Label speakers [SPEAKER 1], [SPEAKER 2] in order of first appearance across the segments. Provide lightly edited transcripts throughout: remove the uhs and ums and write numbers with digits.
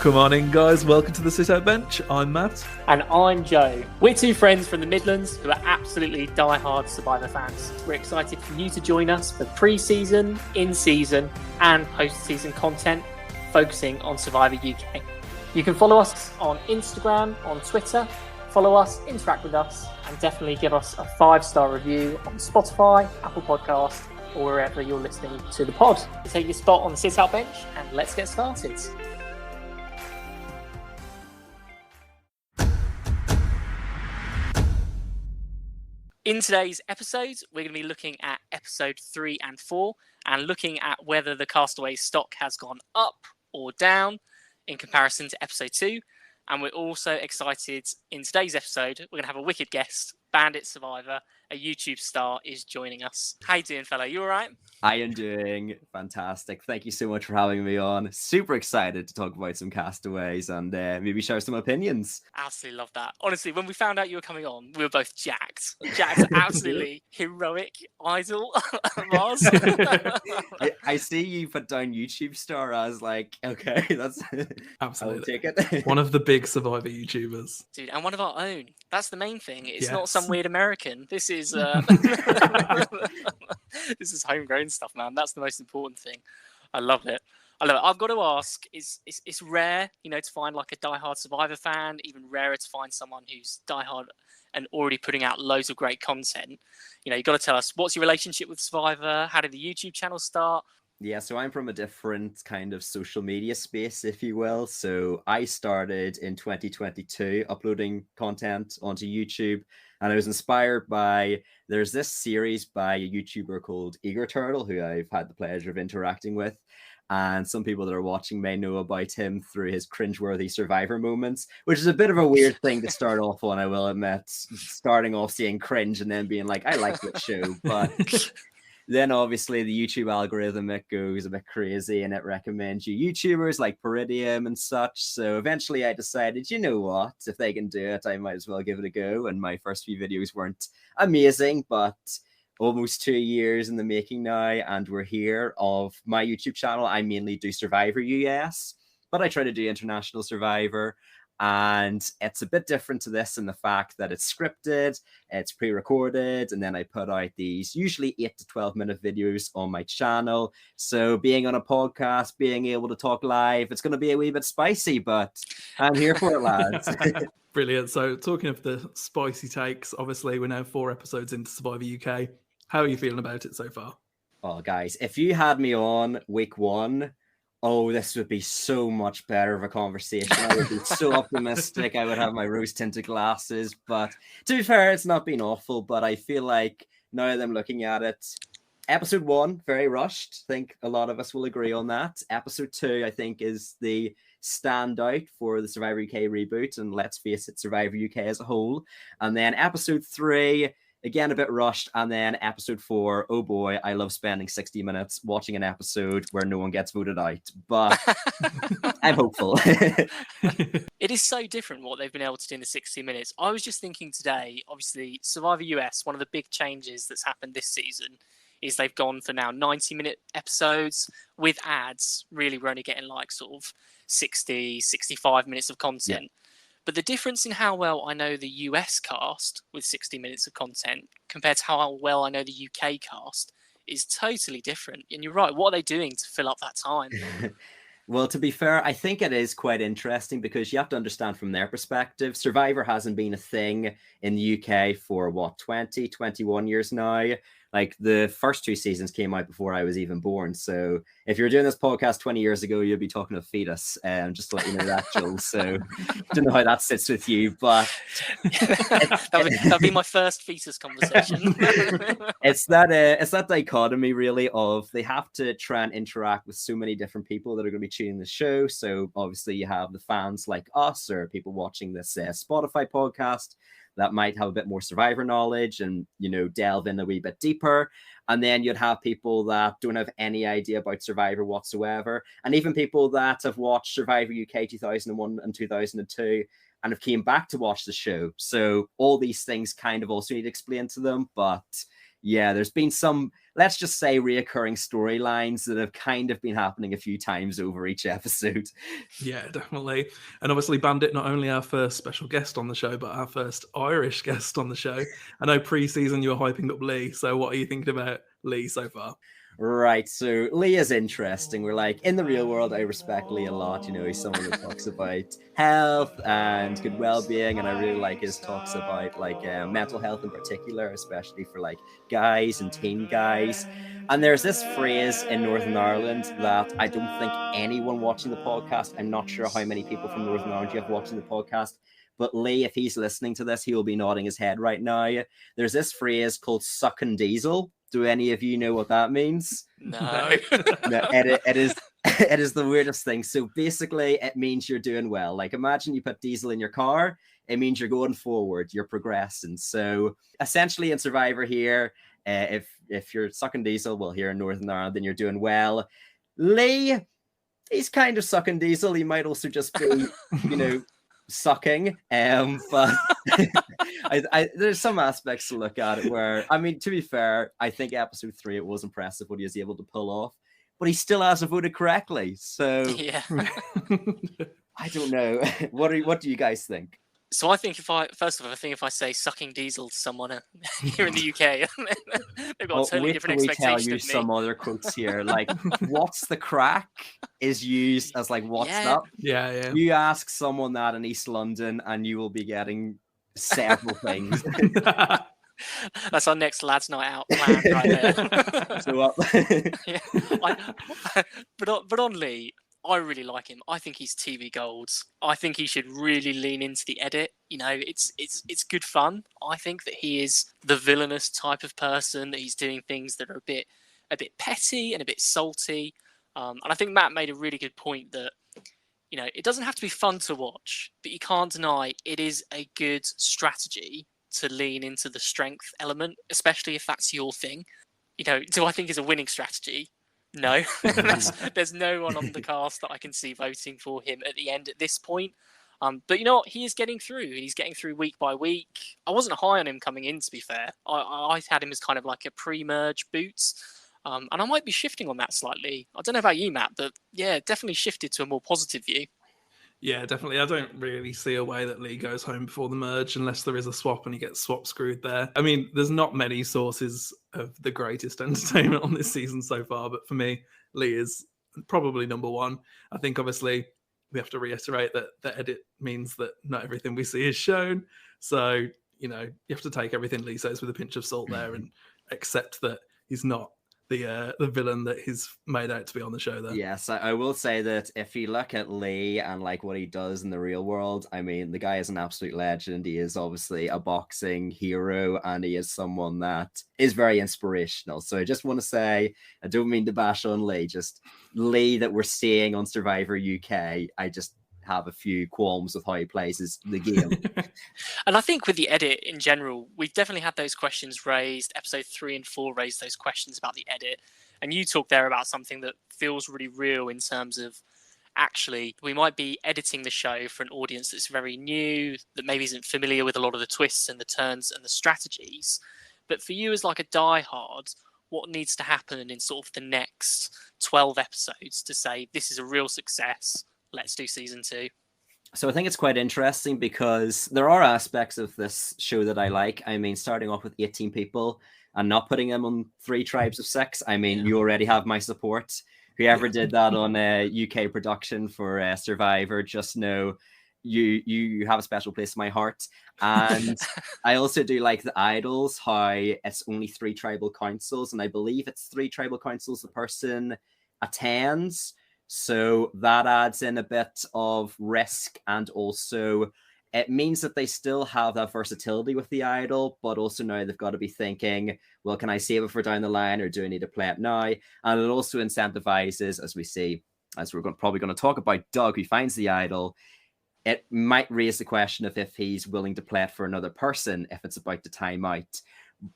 [SPEAKER 1] Come on in, guys. Welcome to the Sit Out Bench. I'm Matt.
[SPEAKER 2] And I'm Joe. We're two friends from the Midlands who are absolutely die-hard Survivor fans. We're excited for you to join us for pre-season, in-season, and post-season content focusing on Survivor UK. You can follow us on Instagram, on Twitter, follow us, interact with us, and definitely give us a 5-star review on Spotify, Apple Podcasts, or wherever you're listening to the pod. Take your spot on the Sit Out Bench, and let's get started. In today's episode, we're going to be looking at episode 3 and 4 and looking at whether the Castaway stock has gone up or down in comparison to episode 2. And we're also excited in today's episode, we're going to have a wicked guest, Bandit Survivor, a YouTube star, is joining us. How you doing, fella? You all right?
[SPEAKER 3] I am doing fantastic. Thank you so much for having me on. Super excited to talk about some castaways and maybe share some opinions.
[SPEAKER 2] Absolutely love that. Honestly, when we found out you were coming on, we were both jacked. Jack's absolutely heroic idol of ours.
[SPEAKER 3] I see you put down YouTube star as like, okay, that's
[SPEAKER 1] Absolutely.
[SPEAKER 3] I'll take it.
[SPEAKER 1] One of the big Survivor YouTubers.
[SPEAKER 2] Dude, and one of our own. That's the main thing. It's not
[SPEAKER 1] Yes.
[SPEAKER 2] some weird American. This is this is homegrown stuff, man. That's the most important thing. I love it. I've got to ask, it's rare, to find like a diehard Survivor fan, even rarer to find someone who's diehard and already putting out loads of great content. You've got to tell us, what's your relationship with Survivor? How did the YouTube channel start?
[SPEAKER 3] Yeah, so I'm from a different kind of social media space, if you will. So I started in 2022 uploading content onto YouTube, and I was inspired by, there's this series by a YouTuber called Eager Turtle, who I've had the pleasure of interacting with. And some people that are watching may know about him through his cringeworthy Survivor moments, which is a bit of a weird thing to start off on, I will admit, starting off seeing cringe and then being like, I like this show, but... Then obviously the YouTube algorithm, it goes a bit crazy and it recommends you YouTubers like Peridium and such. So eventually I decided, you know what, if they can do it, I might as well give it a go. And my first few videos weren't amazing, but almost 2 years in the making now. And we're here of my YouTube channel. I mainly do Survivor US, but I try to do International Survivor. And it's a bit different to this in the fact that it's scripted, it's pre-recorded, and then I put out these usually 8 to 12 minute videos on my channel. So being on a podcast, being able to talk live, it's going to be a wee bit spicy, but I'm here for it, lads.
[SPEAKER 1] Brilliant. So talking of the spicy takes, obviously we're now 4 episodes into Survivor UK. How are you feeling about it so far?
[SPEAKER 3] Oh, guys, if you had me on week 1, oh, this would be so much better of a conversation. I would be so optimistic. I would have my rose-tinted glasses. But to be fair, it's not been awful. But I feel like now that I'm looking at it, episode 1, very rushed. I think a lot of us will agree on that. Episode 2, I think, is the standout for the Survivor UK reboot. And let's face it, Survivor UK as a whole. And then episode 3... again, a bit rushed. And then episode 4, oh boy, I love spending 60 minutes watching an episode where no one gets voted out. But I'm hopeful.
[SPEAKER 2] It is so different what they've been able to do in the 60 minutes. I was just thinking today, obviously, Survivor US, one of the big changes that's happened this season is they've gone for now 90-minute episodes with ads. Really, we're only getting like sort of 60, 65 minutes of content. Yeah. But the difference in how well I know the US cast with 60 minutes of content compared to how well I know the UK cast is totally different. And you're right, what are they doing to fill up that time?
[SPEAKER 3] Well, to be fair, I think it is quite interesting because you have to understand from their perspective, Survivor hasn't been a thing in the UK for, 20, 21 years now. Like the first 2 seasons came out before I was even born. So if you're doing this podcast 20 years ago, you'll be talking to fetus. Just to let you know that, Joel. So don't know how that sits with you, but
[SPEAKER 2] that'll be my first fetus conversation.
[SPEAKER 3] It's that dichotomy really of they have to try and interact with so many different people that are going to be tuning the show. So obviously you have the fans like us or people watching this Spotify podcast that might have a bit more Survivor knowledge and, delve in a wee bit deeper. And then you'd have people that don't have any idea about Survivor whatsoever. And even people that have watched Survivor UK 2001 and 2002 and have came back to watch the show. So all these things kind of also need to explain to them. But yeah, there's been some let's just say, reoccurring storylines that have kind of been happening a few times over each episode.
[SPEAKER 1] Yeah, definitely. And obviously Bandit, not only our first special guest on the show, but our first Irish guest on the show. I know pre-season you were hyping up Lee, so what are you thinking about Lee so far?
[SPEAKER 3] Right, so Lee is interesting. We're like, in the real world, I respect Lee a lot. He's someone that talks about health and good well-being, and I really like his talks about mental health in particular, especially for like guys and teen guys. And there's this phrase in Northern Ireland that I don't think anyone watching the podcast, I'm not sure how many people from Northern Ireland you have watching the podcast, but Lee, if he's listening to this, he will be nodding his head right now. There's this phrase called sucking diesel. Do any of you know what that means?
[SPEAKER 2] No.
[SPEAKER 3] No, it is the weirdest thing. So basically, it means you're doing well. Like, imagine you put diesel in your car. It means you're going forward. You're progressing. So essentially, in Survivor here, if you're sucking diesel, well, here in Northern Ireland, then you're doing well. Lee, he's kind of sucking diesel. He might also just be, sucking. But there's some aspects to look at it where, I mean, to be fair, I think episode 3, it was impressive what he was able to pull off, but he still hasn't voted correctly. So
[SPEAKER 2] Yeah.
[SPEAKER 3] I don't know. What do you guys think?
[SPEAKER 2] So I think if I say sucking diesel to someone here in the UK, they've got a totally different expectation
[SPEAKER 3] tell you
[SPEAKER 2] of me.
[SPEAKER 3] some other quotes here. Like, what's the crack is used as like, what's up?
[SPEAKER 1] Yeah.
[SPEAKER 3] You ask someone that in East London and you will be getting several things.
[SPEAKER 2] That's our next lads' night out plan right there.
[SPEAKER 3] So,
[SPEAKER 2] yeah. But on Lee, I really like him. I think he's TV gold. I think he should really lean into the edit. It's good fun. I think that he is the villainous type of person, that he's doing things that are a bit petty and a bit salty. And I think Matt made a really good point that, it doesn't have to be fun to watch, but you can't deny it is a good strategy to lean into the strength element, especially if that's your thing. Do I think it's a winning strategy? No. There's no one on the cast that I can see voting for him at the end at this point. But you know what? He is getting through. He's getting through week by week. I wasn't high on him coming in, to be fair. I had him as kind of like a pre-merge boots. And I might be shifting on that slightly. I don't know about you, Matt, but yeah, definitely shifted to a more positive view.
[SPEAKER 1] Yeah, definitely. I don't really see a way that Lee goes home before the merge unless there is a swap and he gets swap screwed there. I mean, there's not many sources of the greatest entertainment on this season so far, but for me, Lee is probably number one. I think obviously we have to reiterate that the edit means that not everything we see is shown. So, you have to take everything Lee says with a pinch of salt there and accept that he's not the villain that he's made out to be on the show there.
[SPEAKER 3] Yes, I will say that if you look at Lee and like what he does in the real world, I mean, the guy is an absolute legend. He is obviously a boxing hero and he is someone that is very inspirational. So I just want to say, I don't mean to bash on Lee, just Lee that we're seeing on Survivor UK. I just have a few qualms with how he plays the game.
[SPEAKER 2] And I think with the edit in general, we've definitely had those questions raised. Episode 3 and 4 raised those questions about the edit. And you talked there about something that feels really real in terms of actually we might be editing the show for an audience that's very new, that maybe isn't familiar with a lot of the twists and the turns and the strategies. But for you as like a diehard, what needs to happen in sort of the next 12 episodes to say this is a real success? Let's do season 2.
[SPEAKER 3] So I think it's quite interesting because there are aspects of this show that I like. I mean, starting off with 18 people and not putting them on 3 tribes of 6. I mean, you already have my support. Whoever did that on a UK production for Survivor, just know you have a special place in my heart. And I also do like the idols, how it's only 3 tribal councils. And I believe it's 3 tribal councils the person attends. So that adds in a bit of risk, and also it means that they still have that versatility with the idol, but also now they've got to be thinking, well, can I save it for down the line or do I need to play it now? And it also incentivizes, as we see, as we're probably going to talk about Doug, who finds the idol, it might raise the question of if he's willing to play it for another person if it's about to time out.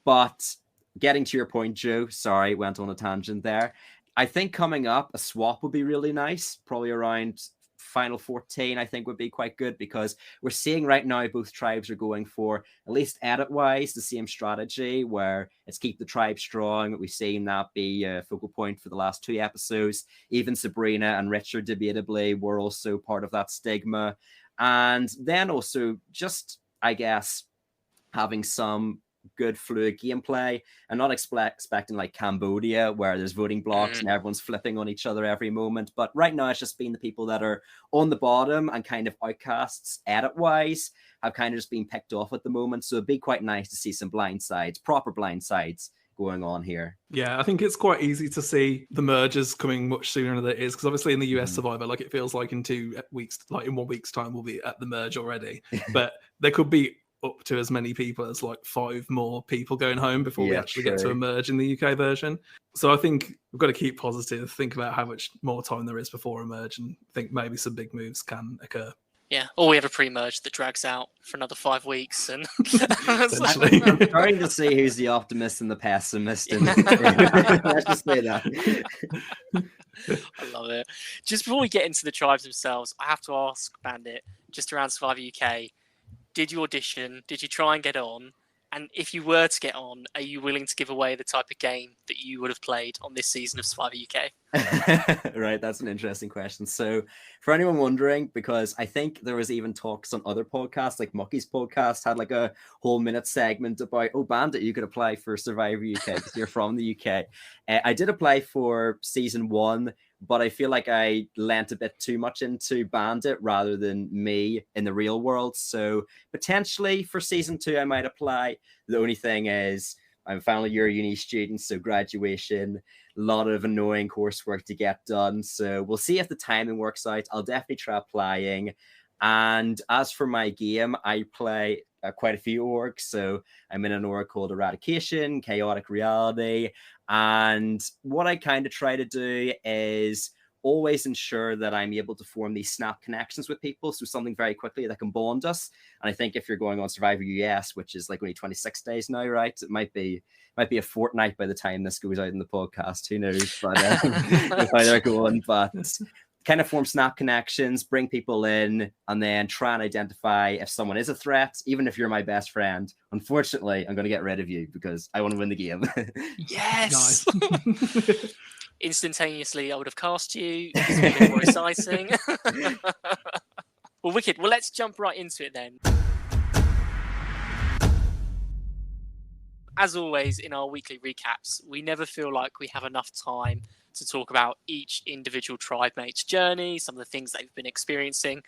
[SPEAKER 3] But getting to your point, Joe, sorry, went on a tangent there. I think coming up, a swap would be really nice, probably around final 14, I think would be quite good, because we're seeing right now both tribes are going for, at least edit-wise, the same strategy, where it's keep the tribe strong. We've seen that be a focal point for the last 2 episodes. Even Sabrina and Richard, debatably, were also part of that stigma. And then also just, I guess, having some good fluid gameplay, and not expecting like Cambodia where there's voting blocks and everyone's flipping on each other every moment. But right now it's just been the people that are on the bottom and kind of outcasts edit wise have kind of just been picked off at the moment. So it'd be quite nice to see some blind sides, proper blind sides going on here.
[SPEAKER 1] Yeah, I think it's quite easy to see the mergers coming much sooner than it is, because obviously in the US Survivor, like it feels like in 2 weeks, like in 1 week's time, we'll be at the merge already. But there could be up to as many people as like 5 more people going home before we actually get to emerge in the UK version. So I think we've got to keep positive, think about how much more time there is before emerge, and think maybe some big moves can occur.
[SPEAKER 2] Yeah, or we have a pre-merge that drags out for another 5 weeks. And
[SPEAKER 1] essentially,
[SPEAKER 3] I'm trying to see who's the optimist and the pessimist. Let's just say that.
[SPEAKER 2] I love it. Just before we get into the tribes themselves, I have to ask, Bandit, just around Survivor UK, did you audition? Did you try and get on? And if you were to get on, are you willing to give away the type of game that you would have played on this season of Survivor UK?
[SPEAKER 3] Right, that's an interesting question. So for anyone wondering, because I think there was even talks on other podcasts, like Mucky's podcast had like a whole minute segment about, oh, Bandit, you could apply for Survivor UK because you're from the UK. I did apply for season 1, but I feel like I lent a bit too much into Bandit rather than me in the real world. So potentially for season 2, I might apply. The only thing is I'm a final year uni student, so graduation, a lot of annoying coursework to get done. So we'll see if the timing works out. I'll definitely try applying. And as for my game, I play quite a few orgs. So I'm in an org called Eradication, Chaotic Reality. And what I kind of try to do is always ensure that I'm able to form these snap connections with people. So something very quickly that can bond us. And I think if you're going on Survivor US, which is like only 26 days now, right? It might be a fortnight by the time this goes out in the podcast. Who knows? But how they're going. But kind of form snap connections, bring people in, and then try and identify if someone is a threat, even if you're my best friend. Unfortunately, I'm going to get rid of you because I want to win the game.
[SPEAKER 2] Yes! Instantaneously, I would have cast you. It's a bit more exciting. Well, wicked. Well, let's jump right into it then. As always, in our weekly recaps, we never feel like we have enough time to talk about each individual tribe mate's journey, some of the things they've been experiencing.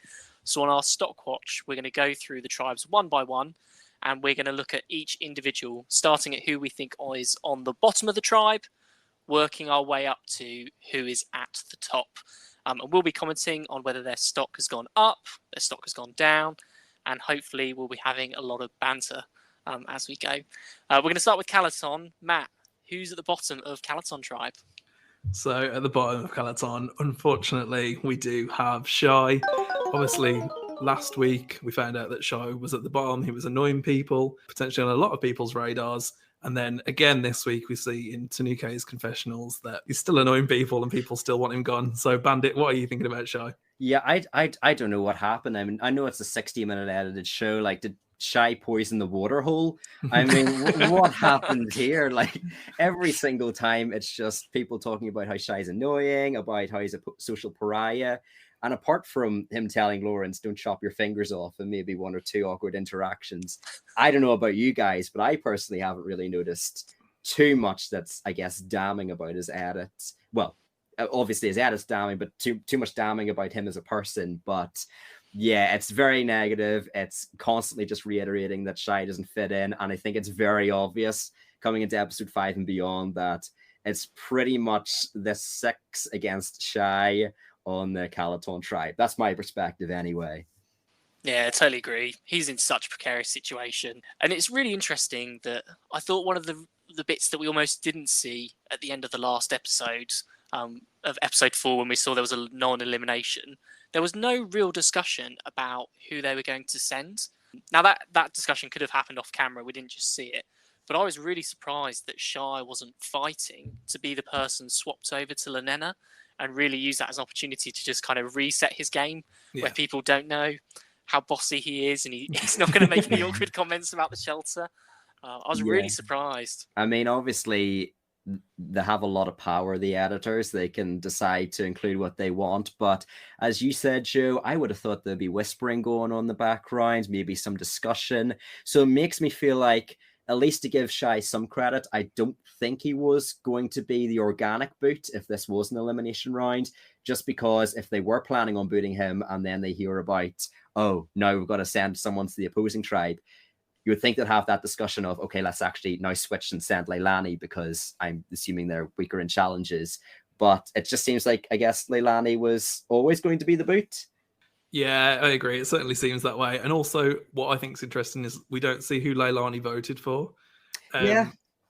[SPEAKER 2] So on our stock watch, we're going to go through the tribes one by one, and we're going to look at each individual, starting at who we think is on the bottom of the tribe, working our way up to who is at the top. And we'll be commenting on whether their stock has gone up, their stock has gone down, and hopefully we'll be having a lot of banter as we go. We're going to start with Calaton. Matt, who's at the bottom of Calaton tribe?
[SPEAKER 1] So at the bottom of Calaton, unfortunately, we do have Shy. Obviously, last week we found out that Shy was at the bottom. He was annoying people, potentially on a lot of people's radars. And then again this week we see in Tanuke's confessionals that he's still annoying people and people still want him gone. So Bandit, what are you thinking about Shy?
[SPEAKER 3] Yeah, I don't know what happened. I mean, I know it's a 60-minute edited show. Like, did Shy poison the water hole? I mean, what happened here? Like, every single time it's just people talking about how Shy's annoying, about how he's a social pariah. And apart from him telling Lawrence, don't chop your fingers off, and maybe 1 or 2 awkward interactions, I don't know about you guys, but I personally haven't really noticed too much that's, I guess, damning about his edits. Well, obviously his edit's damning, but too much damning about him as a person. But yeah, it's very negative. It's constantly just reiterating that Shy doesn't fit in. And I think it's very obvious coming into episode 5 and beyond that it's pretty much the 6 against Shy on the Calaton tribe. That's my perspective anyway.
[SPEAKER 2] Yeah, I totally agree. He's in such a precarious situation. And it's really interesting that I thought one of the bits that we almost didn't see at the end of the last episode, of episode 4, when we saw there was a non-elimination, there was no real discussion about who they were going to send. Now, that discussion could have happened off camera. We didn't just see it. But I was really surprised that Shy wasn't fighting to be the person swapped over to Lenena. and really use that as an opportunity to just kind of reset his game, where
[SPEAKER 1] Yeah.
[SPEAKER 2] people don't know how bossy he is, and he's not going to make any awkward comments about the shelter. I was really surprised.
[SPEAKER 3] I mean, obviously, they have a lot of power, the editors. They can decide to include what they want. But as you said, Joe, I would have thought there'd be whispering going on in the background, maybe some discussion. So it makes me feel like, at least to give Shy some credit, I don't think he was going to be the organic boot if this was an elimination round, just because if they were planning on booting him and then they hear about, oh, now we've got to send someone to the opposing tribe, you would think they'd have that discussion of, okay, let's actually now switch and send Leilani, because I'm assuming they're weaker in challenges. But it just seems like, I guess, Leilani was always going to be the boot.
[SPEAKER 1] Yeah, I agree. It certainly seems that way. And also, what I think is interesting is we don't see who Leilani voted for.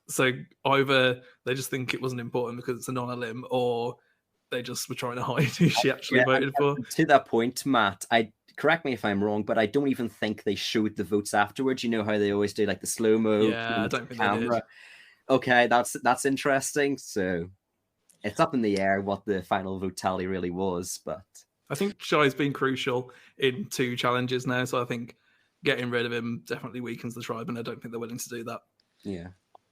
[SPEAKER 1] So either they just think it wasn't important because it's a non-elim, or they just were trying to hide who she actually voted for.
[SPEAKER 3] To that point, Matt, correct me if I'm wrong, but I don't even think they showed the votes afterwards. You know how they always do, like the slow-mo
[SPEAKER 1] I don't think
[SPEAKER 3] camera.
[SPEAKER 1] they did.
[SPEAKER 3] Okay, that's interesting. So it's up in the air what the final vote tally really was, but
[SPEAKER 1] I think Shy's been crucial in 2 challenges now, so I think getting rid of him definitely weakens the tribe, and I don't think they're willing to do that.
[SPEAKER 3] Yeah.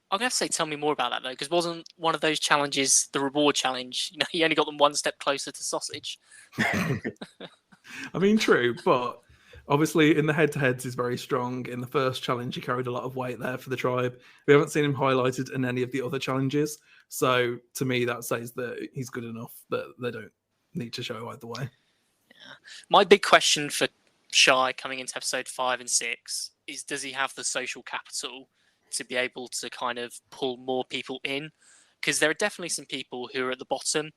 [SPEAKER 2] I'm going to have to say, tell me more about that, though, because wasn't one of those challenges the reward challenge? You know, he only got them one step closer to sausage.
[SPEAKER 1] I mean, true, but obviously in the head-to-heads he's very strong. In the first challenge, he carried a lot of weight there for the tribe. We haven't seen him highlighted in any of the other challenges, so to me that says that he's good enough that they don't need to show either way.
[SPEAKER 2] Yeah. My big question for Shy coming into episode 5 and 6 is, does he have the social capital to be able to kind of pull more people in? Because there are definitely some people who are at the bottom,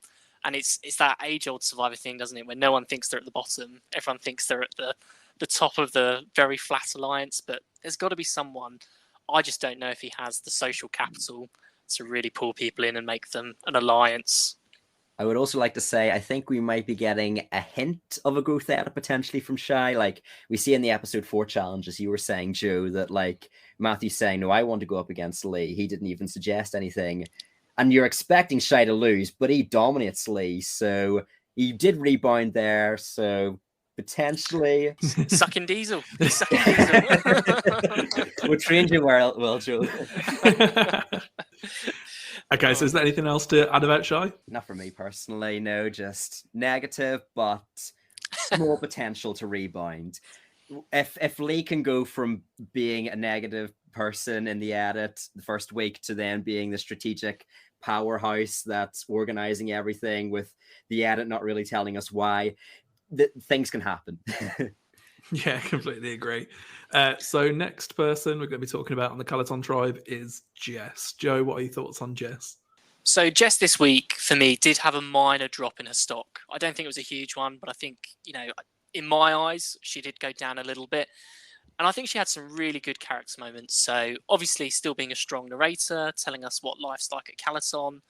[SPEAKER 2] and it's that age-old Survivor thing, doesn't it? Where no one thinks they're at the bottom, everyone thinks they're at the top of the very flat alliance. But there's got to be someone. I just don't know if he has the social capital to really pull people in and make them an alliance.
[SPEAKER 3] I would also like to say, I think we might be getting a hint of a growth edit potentially from Shy. Like we see in the episode 4 challenge, as you were saying, Joe, that like Matthew's saying, no, I want to go up against Lee. He didn't even suggest anything. And you're expecting Shy to lose, but he dominates Lee. So he did rebound there. So potentially...
[SPEAKER 2] Sucking diesel. Sucking diesel.
[SPEAKER 3] We'll train you well, Joe.
[SPEAKER 1] Okay, so is there anything else to add about Shy?
[SPEAKER 3] Not for me personally, no, just negative, but small potential to rebound. If Lee can go from being a negative person in the edit the first week to then being the strategic powerhouse that's organizing everything, with the edit not really telling us why, things can happen.
[SPEAKER 1] Yeah, completely agree. So next person we're going to be talking about on the Calaton tribe is Jess. Joe, what are your thoughts on Jess?
[SPEAKER 2] So Jess this week, for me, did have a minor drop in her stock. I don't think it was a huge one, but I think, you know, in my eyes, she did go down a little bit. And I think she had some really good character moments. So obviously still being a strong narrator, telling us what life's like at Calaton.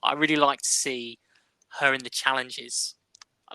[SPEAKER 2] I really like to see her in the challenges,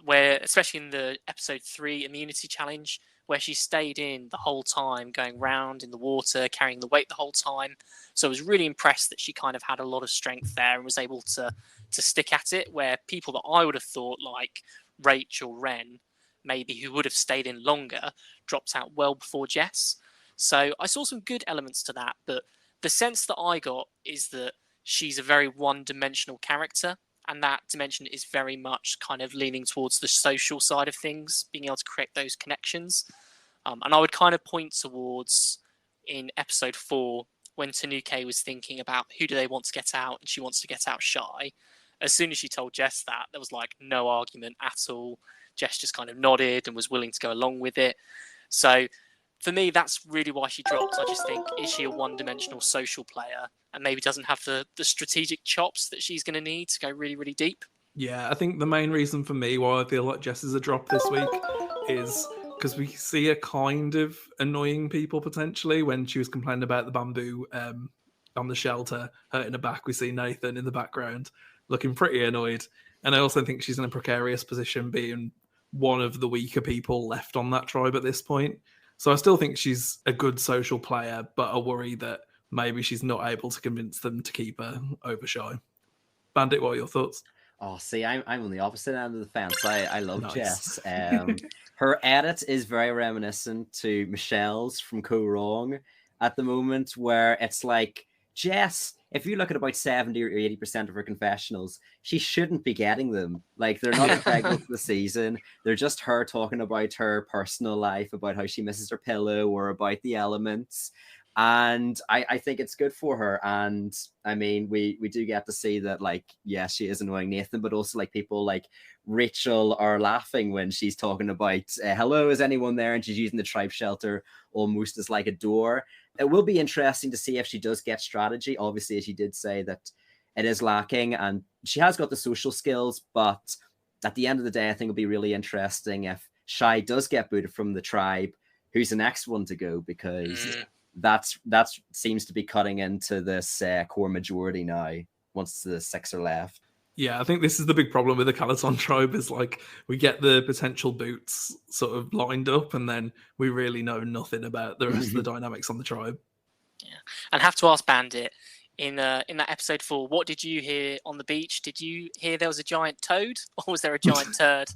[SPEAKER 2] where, especially in the episode 3 immunity challenge, where she stayed in the whole time, going round in the water, carrying the weight the whole time. So I was really impressed that she kind of had a lot of strength there and was able to stick at it, where people that I would have thought, like Rach or Ren, maybe, who would have stayed in longer, dropped out well before Jess. So I saw some good elements to that, but the sense that I got is that she's a very one-dimensional character, and that dimension is very much kind of leaning towards the social side of things, being able to create those connections. And I would kind of point towards in episode 4, when Tanuke was thinking about who do they want to get out, and she wants to get out Shy. As soon as she told Jess that, there was like no argument at all. Jess just kind of nodded and was willing to go along with it. So for me, that's really why she dropped. I just think, is she a one-dimensional social player and maybe doesn't have the strategic chops that she's going to need to go really, really deep?
[SPEAKER 1] Yeah, I think the main reason for me why I feel like Jess is a drop this week is because we see her kind of annoying people potentially. When she was complaining about the bamboo on the shelter hurting her back, we see Nathan in the background looking pretty annoyed. And I also think she's in a precarious position, being one of the weaker people left on that tribe at this point. So I still think she's a good social player, but I worry that maybe she's not able to convince them to keep her over Shy. Bandit, what are your thoughts?
[SPEAKER 3] Oh, see, I'm on the opposite end of the fence. I love
[SPEAKER 1] Nice.
[SPEAKER 3] Jess. Her edit is very reminiscent to Michelle's from Co Wrong at the moment, where it's like Jess. If you look at about 70 or 80% of her confessionals, she shouldn't be getting them. Like, they're not integral to the season. They're just her talking about her personal life, about how she misses her pillow, or about the elements. And I think it's good for her. And I mean, we do get to see that, like, yes, she is annoying Nathan, but also like people like Rachel are laughing when she's talking about hello, is anyone there? And she's using the tribe shelter almost as like a door. It will be interesting to see if she does get strategy. Obviously, as she did say, that it is lacking, and she has got the social skills, but at the end of the day, I think it'll be really interesting if Shai does get booted from the tribe, who's the next one to go, because that seems to be cutting into this core majority now once the 6 are left.
[SPEAKER 1] Yeah, I think this is the big problem with the Calaton tribe, is like we get the potential boots sort of lined up, and then we really know nothing about the rest of the dynamics on the tribe.
[SPEAKER 2] Yeah, and have to ask Bandit, in that episode 4, what did you hear on the beach? Did you hear there was a giant toad, or was there a giant turd?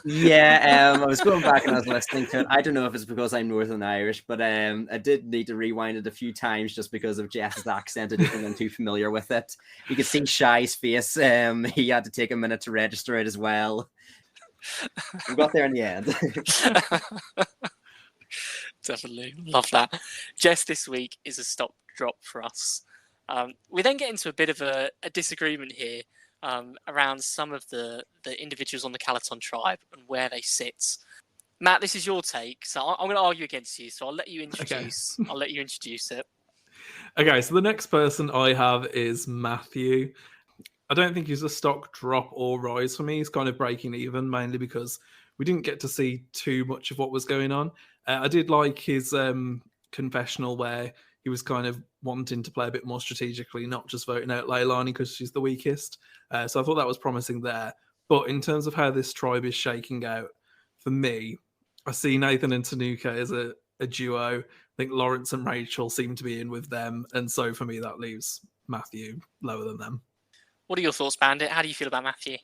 [SPEAKER 3] Yeah, I was going back and I was listening to it. I don't know if it's because I'm Northern Irish, but I did need to rewind it a few times just because of Jess's accent. I didn't think I'm too familiar with it. You could see Shai's face. He had to take a minute to register it as well. We got there in the end.
[SPEAKER 2] Definitely. Love that. Jess this week is a stop drop for us. We then get into a bit of a disagreement here around some of the individuals on the Calaton tribe and where they sit. Matt, this is your take, so I'm going to argue against you. So I'll let you introduce.
[SPEAKER 1] Okay.
[SPEAKER 2] I'll let you introduce it.
[SPEAKER 1] Okay, so the next person I have is Matthew. I don't think he's a stock drop or rise for me. He's kind of breaking even, mainly because we didn't get to see too much of what was going on. I did like his confessional where he was kind of wanting to play a bit more strategically, not just voting out Leilani because she's the weakest. So I thought that was promising there. But in terms of how this tribe is shaking out, for me, I see Nathan and Tanuka as a duo. I think Lawrence and Rachel seem to be in with them. And so for me, that leaves Matthew lower than them.
[SPEAKER 2] What are your thoughts, Bandit? How do you feel about Matthew?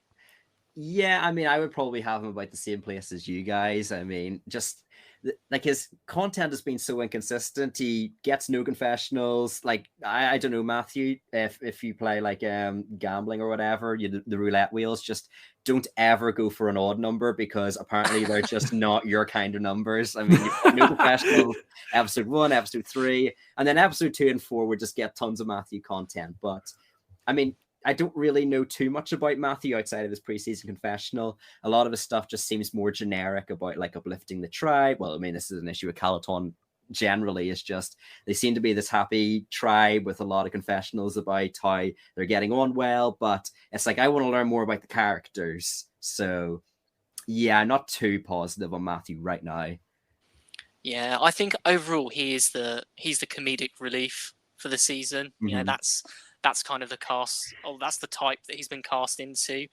[SPEAKER 3] Yeah, I mean, I would probably have him about the same place as you guys. I mean, just like his content has been so inconsistent. He gets no confessionals. Like I don't know, Matthew, if you play like gambling or whatever, the roulette wheels just don't ever go for an odd number, because apparently they're just not your kind of numbers. I mean, you've got no confessionals, episode 1, episode 3, and then episode 2 and 4 would just get tons of Matthew content. But I mean, I don't really know too much about Matthew outside of his preseason confessional. A lot of his stuff just seems more generic about like uplifting the tribe. Well, I mean, this is an issue with Calaton generally. It's just they seem to be this happy tribe with a lot of confessionals about how they're getting on well. But it's like I want to learn more about the characters. So yeah, not too positive on Matthew right now.
[SPEAKER 2] Yeah, I think overall he's the comedic relief for the season. You know, that's kind of the cast. Oh, that's the type that he's been cast into.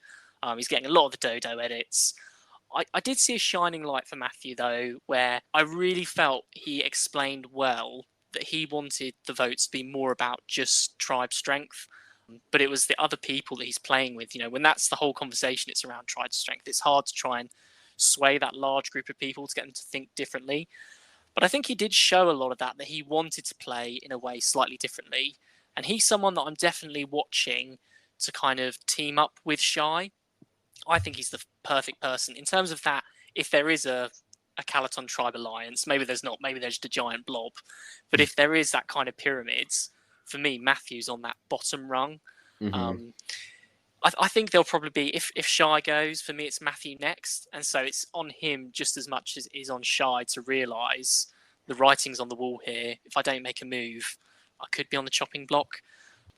[SPEAKER 2] He's getting a lot of the Dodo edits. I did see a shining light for Matthew, though, where I really felt he explained well that he wanted the votes to be more about just tribe strength. But it was the other people that he's playing with. You know, when that's the whole conversation, it's around tribe strength. It's hard to try and sway that large group of people to get them to think differently. But I think he did show a lot of that he wanted to play in a way slightly differently. And he's someone that I'm definitely watching to kind of team up with Shai. I think he's the perfect person in terms of that. If there is a Calaton tribe alliance, maybe there's not, maybe there's just a giant blob. But if there is that kind of pyramids, for me, Matthew's on that bottom rung. I think there'll probably be, if Shai goes, for me, it's Matthew next. And so it's on him just as much as it is on Shai to realise the writing's on the wall here. If I don't make a move, I could be on the chopping block.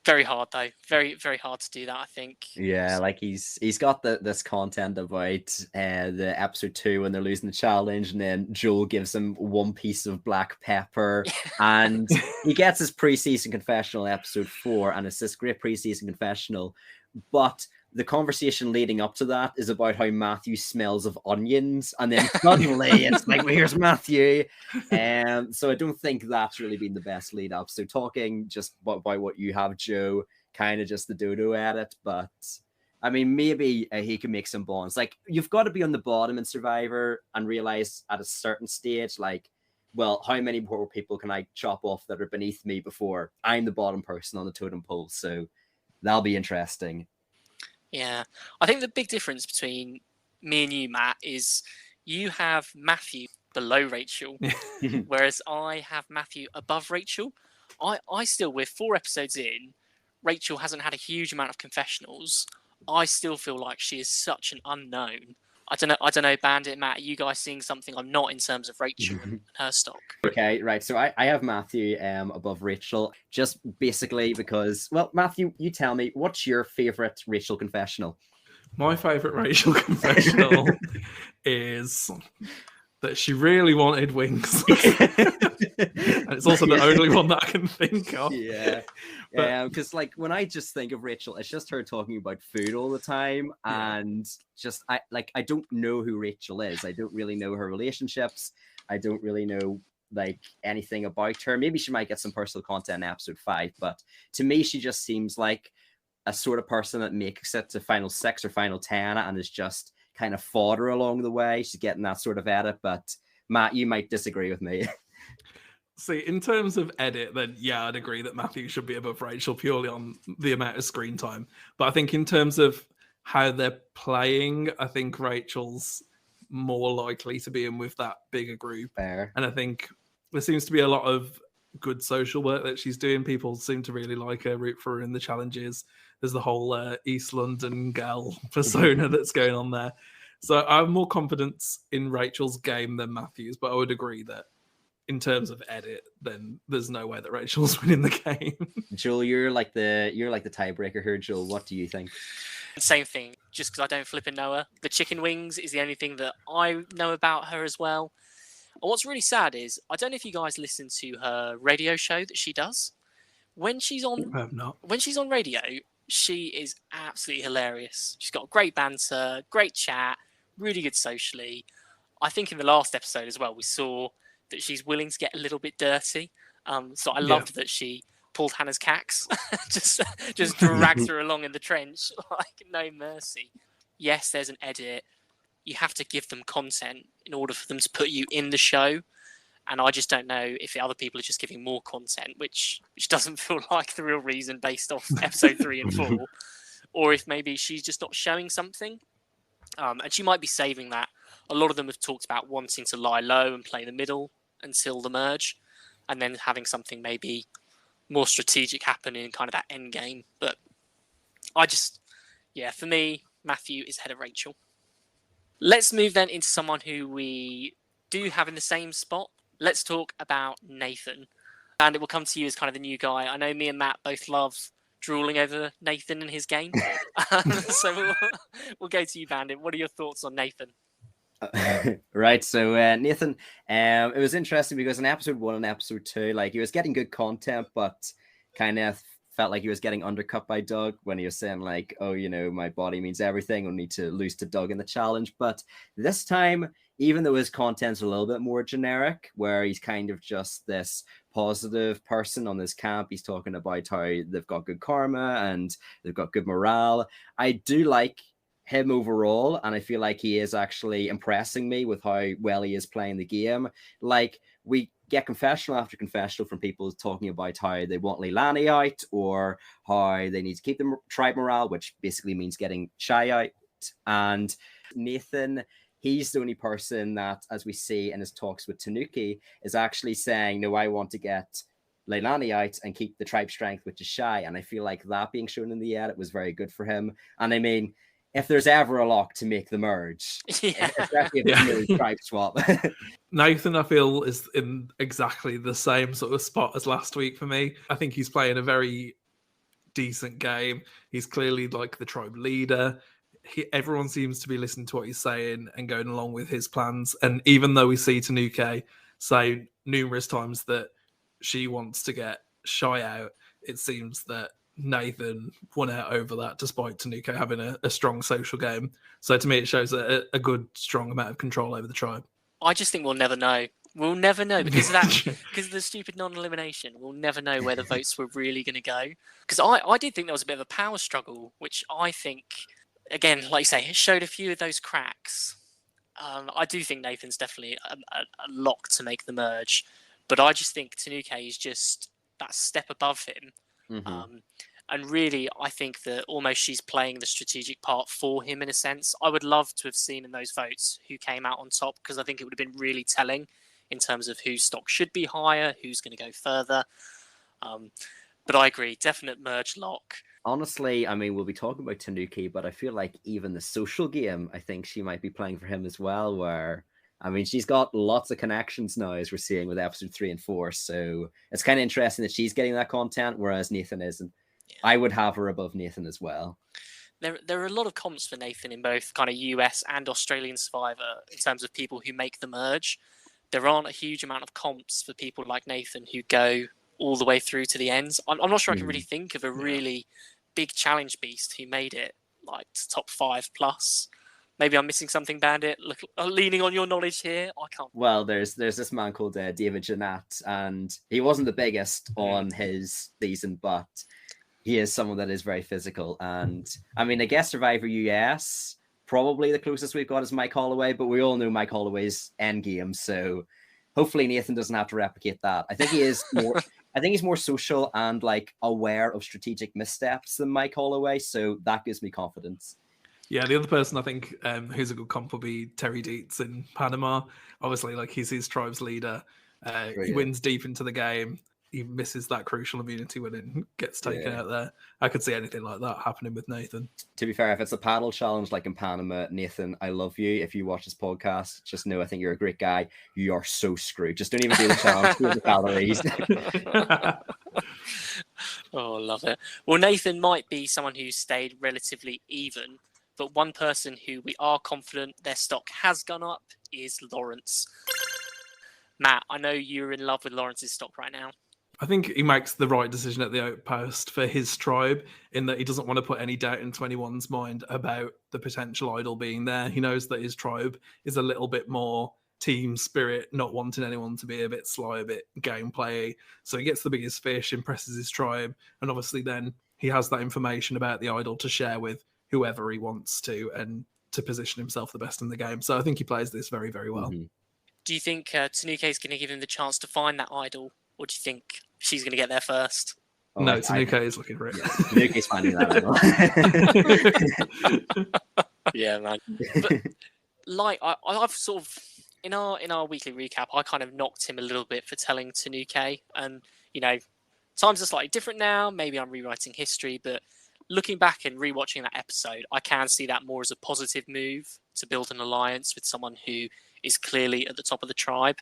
[SPEAKER 2] Very hard, though. Very, very hard to do that, I think.
[SPEAKER 3] Yeah, like he's got this content about the episode 2 when they're losing the challenge, and then Joel gives him one piece of black pepper, and he gets his preseason confessional episode 4, and it's this great preseason confessional. But the conversation leading up to that is about how Matthew smells of onions, and then suddenly it's like, well, here's Matthew. So I don't think that's really been the best lead up. So talking just about what you have, Joe, kind of just the Dodo edit, but I mean, maybe he can make some bonds. Like, you've got to be on the bottom in Survivor and realize at a certain stage, like, well, how many more people can I chop off that are beneath me before I'm the bottom person on the totem pole? So that'll be interesting.
[SPEAKER 2] Yeah. I think the big difference between me and you, Matt, is you have Matthew below Rachel, whereas I have Matthew above Rachel. I still, with 4 episodes in, Rachel hasn't had a huge amount of confessionals. I still feel like she is such an unknown. I don't know, Bandit, Matt, are you guys seeing something I'm not in terms of Rachel and her stock?
[SPEAKER 3] Okay, right. So I have Matthew above Rachel, just basically because, well, Matthew, you tell me, what's your favorite Rachel confessional?
[SPEAKER 1] My favorite Rachel confessional is that she really wanted wings. And it's also the only one that I can think of.
[SPEAKER 3] Yeah. Because like when I just think of Rachel, it's just her talking about food all the time. And just I don't know who Rachel is. I don't really know her relationships. I don't really know like anything about her. Maybe she might get some personal content in episode 5, but to me, she just seems like a sort of person that makes it to final 6 or final 10 and is just kind of fodder along the way. She's getting that sort of edit, but Matt, you might disagree with me.
[SPEAKER 1] See, in terms of edit, then yeah, I'd agree that Matthew should be above Rachel purely on the amount of screen time. But I think in terms of how they're playing, I think Rachel's more likely to be in with that bigger group.
[SPEAKER 3] Fair.
[SPEAKER 1] And I think there seems to be a lot of good social work that she's doing. People seem to really like her, root for her in the challenges. There's the whole East London gal persona that's going on there. So I have more confidence in Rachel's game than Matthew's, but I would agree that in terms of edit, then there's no way that Rachel's winning the game.
[SPEAKER 3] Joel, you're like the tiebreaker here. Joel, what do you think?
[SPEAKER 2] Same thing, just because I don't flipping know her. The chicken wings is the only thing that I know about her as well. And what's really sad is, I don't know if you guys listen to her radio show that she does. When she's on radio, she is absolutely hilarious. She's got great banter, great chat, really good socially. I think in the last episode as well, we saw that she's willing to get a little bit dirty. So I loved that she pulled Hannah's cax, just dragged her along in the trench, like no mercy. Yes, there's an edit. You have to give them content in order for them to put you in the show. And I just don't know if the other people are just giving more content, which doesn't feel like the real reason based off episode 3 and 4, or if maybe she's just not showing something. And she might be saving that. A lot of them have talked about wanting to lie low and play the middle until the merge, and then having something maybe more strategic happen in kind of that end game. But for me, Matthew is ahead of Rachel. Let's move then into someone who we do have in the same spot. Let's talk about Nathan. And it will come to you as kind of the new guy. I know me and Matt both love drooling over Nathan and his game. So we'll go to you, Bandit. What are your thoughts on Nathan?
[SPEAKER 3] Right, so Nathan, it was interesting because in episode 1 and episode 2, like he was getting good content, but kind of felt like he was getting undercut by Doug when he was saying like, oh, you know, my body means everything, we'll need to lose to Doug in the challenge. But this time, even though his content's a little bit more generic, where he's kind of just this positive person on this camp, he's talking about how they've got good karma and they've got good morale. I do like him overall, and I feel like he is actually impressing me with how well he is playing the game. Like, we get confessional after confessional from people talking about how they want Leilani out or how they need to keep the tribe morale, which basically means getting Shy out. And Nathan, he's the only person that, as we see in his talks with Tanuki, is actually saying, no, I want to get Leilani out and keep the tribe strength, which is Shy. And I feel like that being shown in the edit was very good for him. And I mean, if there's ever a lock to make the merge, especially if it's a tribe swap.
[SPEAKER 1] Nathan, I feel, is in exactly the same sort of spot as last week for me. I think he's playing a very decent game. He's clearly like the tribe leader. Everyone seems to be listening to what he's saying and going along with his plans. And even though we see Tanuki say numerous times that she wants to get Shy out, it seems that Nathan won out over that despite Tanuki having a strong social game. So to me, it shows a good, strong amount of control over the tribe.
[SPEAKER 2] I just think we'll never know. We'll never know because of that, because of the stupid non-elimination. We'll never know where the votes were really going to go. Because I did think there was a bit of a power struggle, which I think again, like you say, it showed a few of those cracks. I do think Nathan's definitely a lock to make the merge, but I just think Tanuke is just that step above him.
[SPEAKER 3] Mm-hmm.
[SPEAKER 2] And really, I think that almost she's playing the strategic part for him in a sense. I would love to have seen in those votes who came out on top, because I think it would have been really telling in terms of whose stock should be higher, who's going to go further. But I agree, definite merge lock.
[SPEAKER 3] Honestly, I mean, we'll be talking about Tanuki, but I feel like even the social game, I think she might be playing for him as well. Where, I mean, she's got lots of connections now, as we're seeing with episode 3 and 4. So it's kind of interesting that she's getting that content, whereas Nathan isn't.
[SPEAKER 2] Yeah.
[SPEAKER 3] I would have her above Nathan as well.
[SPEAKER 2] There are a lot of comps for Nathan in both kind of US and Australian Survivor in terms of people who make the merge. There aren't a huge amount of comps for people like Nathan who go all the way through to the ends. I'm not sure I can really think of a really big challenge beast who made it like to top 5 plus. Maybe I'm missing something, Bandit. Look, leaning on your knowledge here, I can't.
[SPEAKER 3] Well, there's this man called David Jeanette, and he wasn't the biggest on his season, but he is someone that is very physical. And I mean, I guess Survivor US, probably the closest we've got is Mike Holloway, but we all know Mike Holloway's end game, so hopefully Nathan doesn't have to replicate that. I think he is more. I think he's more social and like aware of strategic missteps than Mike Holloway, so that gives me confidence.
[SPEAKER 1] Yeah, the other person I think who's a good comp will be Terry Dietz in Panama. Obviously, like he's his tribe's leader. He wins deep into the game. He misses that crucial immunity when it gets taken out there. I could see anything like that happening with Nathan.
[SPEAKER 3] To be fair, if it's a paddle challenge like in Panama, Nathan, I love you. If you watch this podcast, just know I think you're a great guy. You are so screwed. Just don't even do the challenge. Do the calories.
[SPEAKER 2] Oh, love it. Well, Nathan might be someone who stayed relatively even, but one person who we are confident their stock has gone up is Lawrence. Matt, I know you're in love with Lawrence's stock right now.
[SPEAKER 1] I think he makes the right decision at the outpost for his tribe in that he doesn't want to put any doubt into anyone's mind about the potential idol being there. He knows that his tribe is a little bit more team spirit, not wanting anyone to be a bit sly, a bit gameplay. So he gets the biggest fish, impresses his tribe, and obviously then he has that information about the idol to share with whoever he wants to and to position himself the best in the game. So I think he plays this very, very well.
[SPEAKER 3] Mm-hmm.
[SPEAKER 2] Do you think Tanuke is going to give him the chance to find that idol, or do you think she's going to get there first?
[SPEAKER 1] Oh, no, Tanuke is looking for it.
[SPEAKER 3] Yeah, Tanuke's finding that idol.
[SPEAKER 2] Yeah, man. But like I've sort of in our weekly recap, I kind of knocked him a little bit for telling Tanuke, and you know, times are slightly different now. Maybe I'm rewriting history, but looking back and rewatching that episode, I can see that more as a positive move to build an alliance with someone who is clearly at the top of the tribe.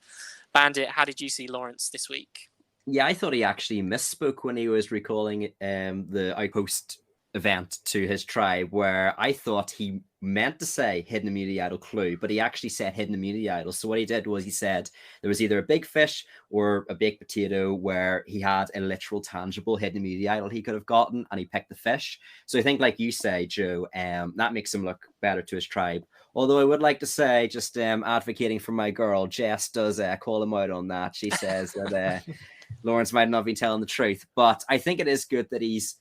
[SPEAKER 2] Bandit, how did you see Lawrence this week?
[SPEAKER 3] Yeah, I thought he actually misspoke when he was recalling the outpost event to his tribe, where I thought he meant to say hidden immunity idol clue, but he actually said hidden immunity idol. So what he did was he said there was either a big fish or a baked potato where he had a literal tangible hidden immunity idol he could have gotten, and he picked the fish. So I think, like you say, Joe, that makes him look better to his tribe. Although I would like to say, just advocating for my girl, Jess does call him out on that. She says that Lawrence might not have been telling the truth, but I think it is good that he's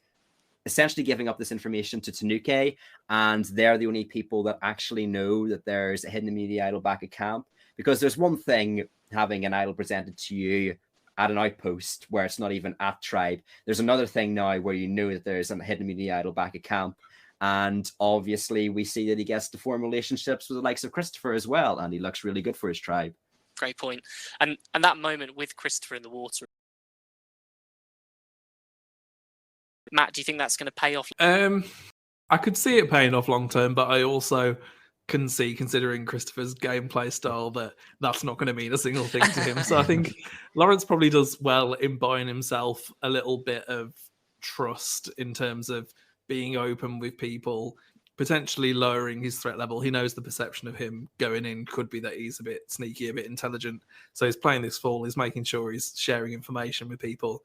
[SPEAKER 3] essentially giving up this information to Tanuke, and they're the only people that actually know that there's a hidden immunity idol back at camp. Because there's one thing having an idol presented to you at an outpost where it's not even at tribe. There's another thing now where you know that there's a hidden immunity idol back at camp. And obviously we see that he gets to form relationships with the likes of Christopher as well, and he looks really good for his tribe.
[SPEAKER 2] Great point. And that moment with Christopher in the water, Matt, do you think that's going to pay off?
[SPEAKER 1] I could see it paying off long term, but I also can see, considering Christopher's gameplay style, that that's not going to mean a single thing to him. So I think Lawrence probably does well in buying himself a little bit of trust in terms of being open with people, potentially lowering his threat level. He knows the perception of him going in could be that he's a bit sneaky, a bit intelligent. So he's playing this full, he's making sure he's sharing information with people.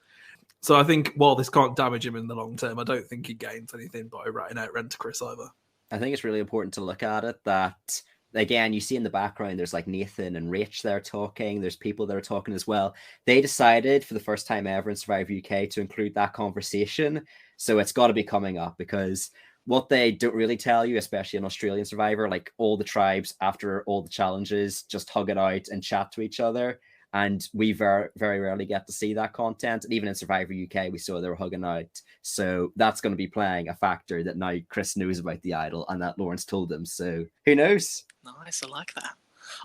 [SPEAKER 1] So I think while this can't damage him in the long term, I don't think he gains anything by ratting out Rent to Chris either.
[SPEAKER 3] I think it's really important to look at it that, again, you see in the background, there's like Nathan and Rach there talking. There's people that are talking as well. They decided for the first time ever in Survivor UK to include that conversation. So it's got to be coming up, because what they don't really tell you, especially in Australian Survivor, like all the tribes after all the challenges just hug it out and chat to each other. And we very, very rarely get to see that content. And even in Survivor UK, we saw they were hugging out. So that's going to be playing a factor that now Chris knows about the idol and that Lawrence told him. So who knows?
[SPEAKER 2] Nice, I like that.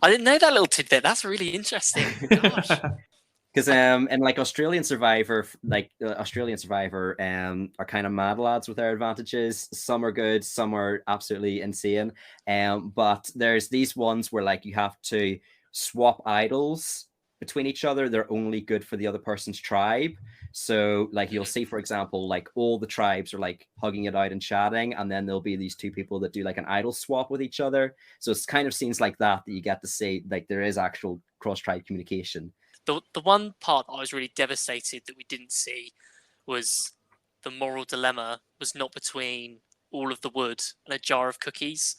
[SPEAKER 2] I didn't know that little tidbit. That's really interesting. Gosh.
[SPEAKER 3] Because and like Australian Survivor are kind of mad lads with their advantages. Some are good, some are absolutely insane. But there's these ones where like you have to swap idols between each other. They're only good for the other person's tribe. So like you'll see, for example, like all the tribes are like hugging it out and chatting, and then there'll be these two people that do like an idol swap with each other. So it's kind of scenes like that you get to see, like there is actual cross-tribe communication.
[SPEAKER 2] The one part that I was really devastated that we didn't see was the moral dilemma was not between all of the wood and a jar of cookies,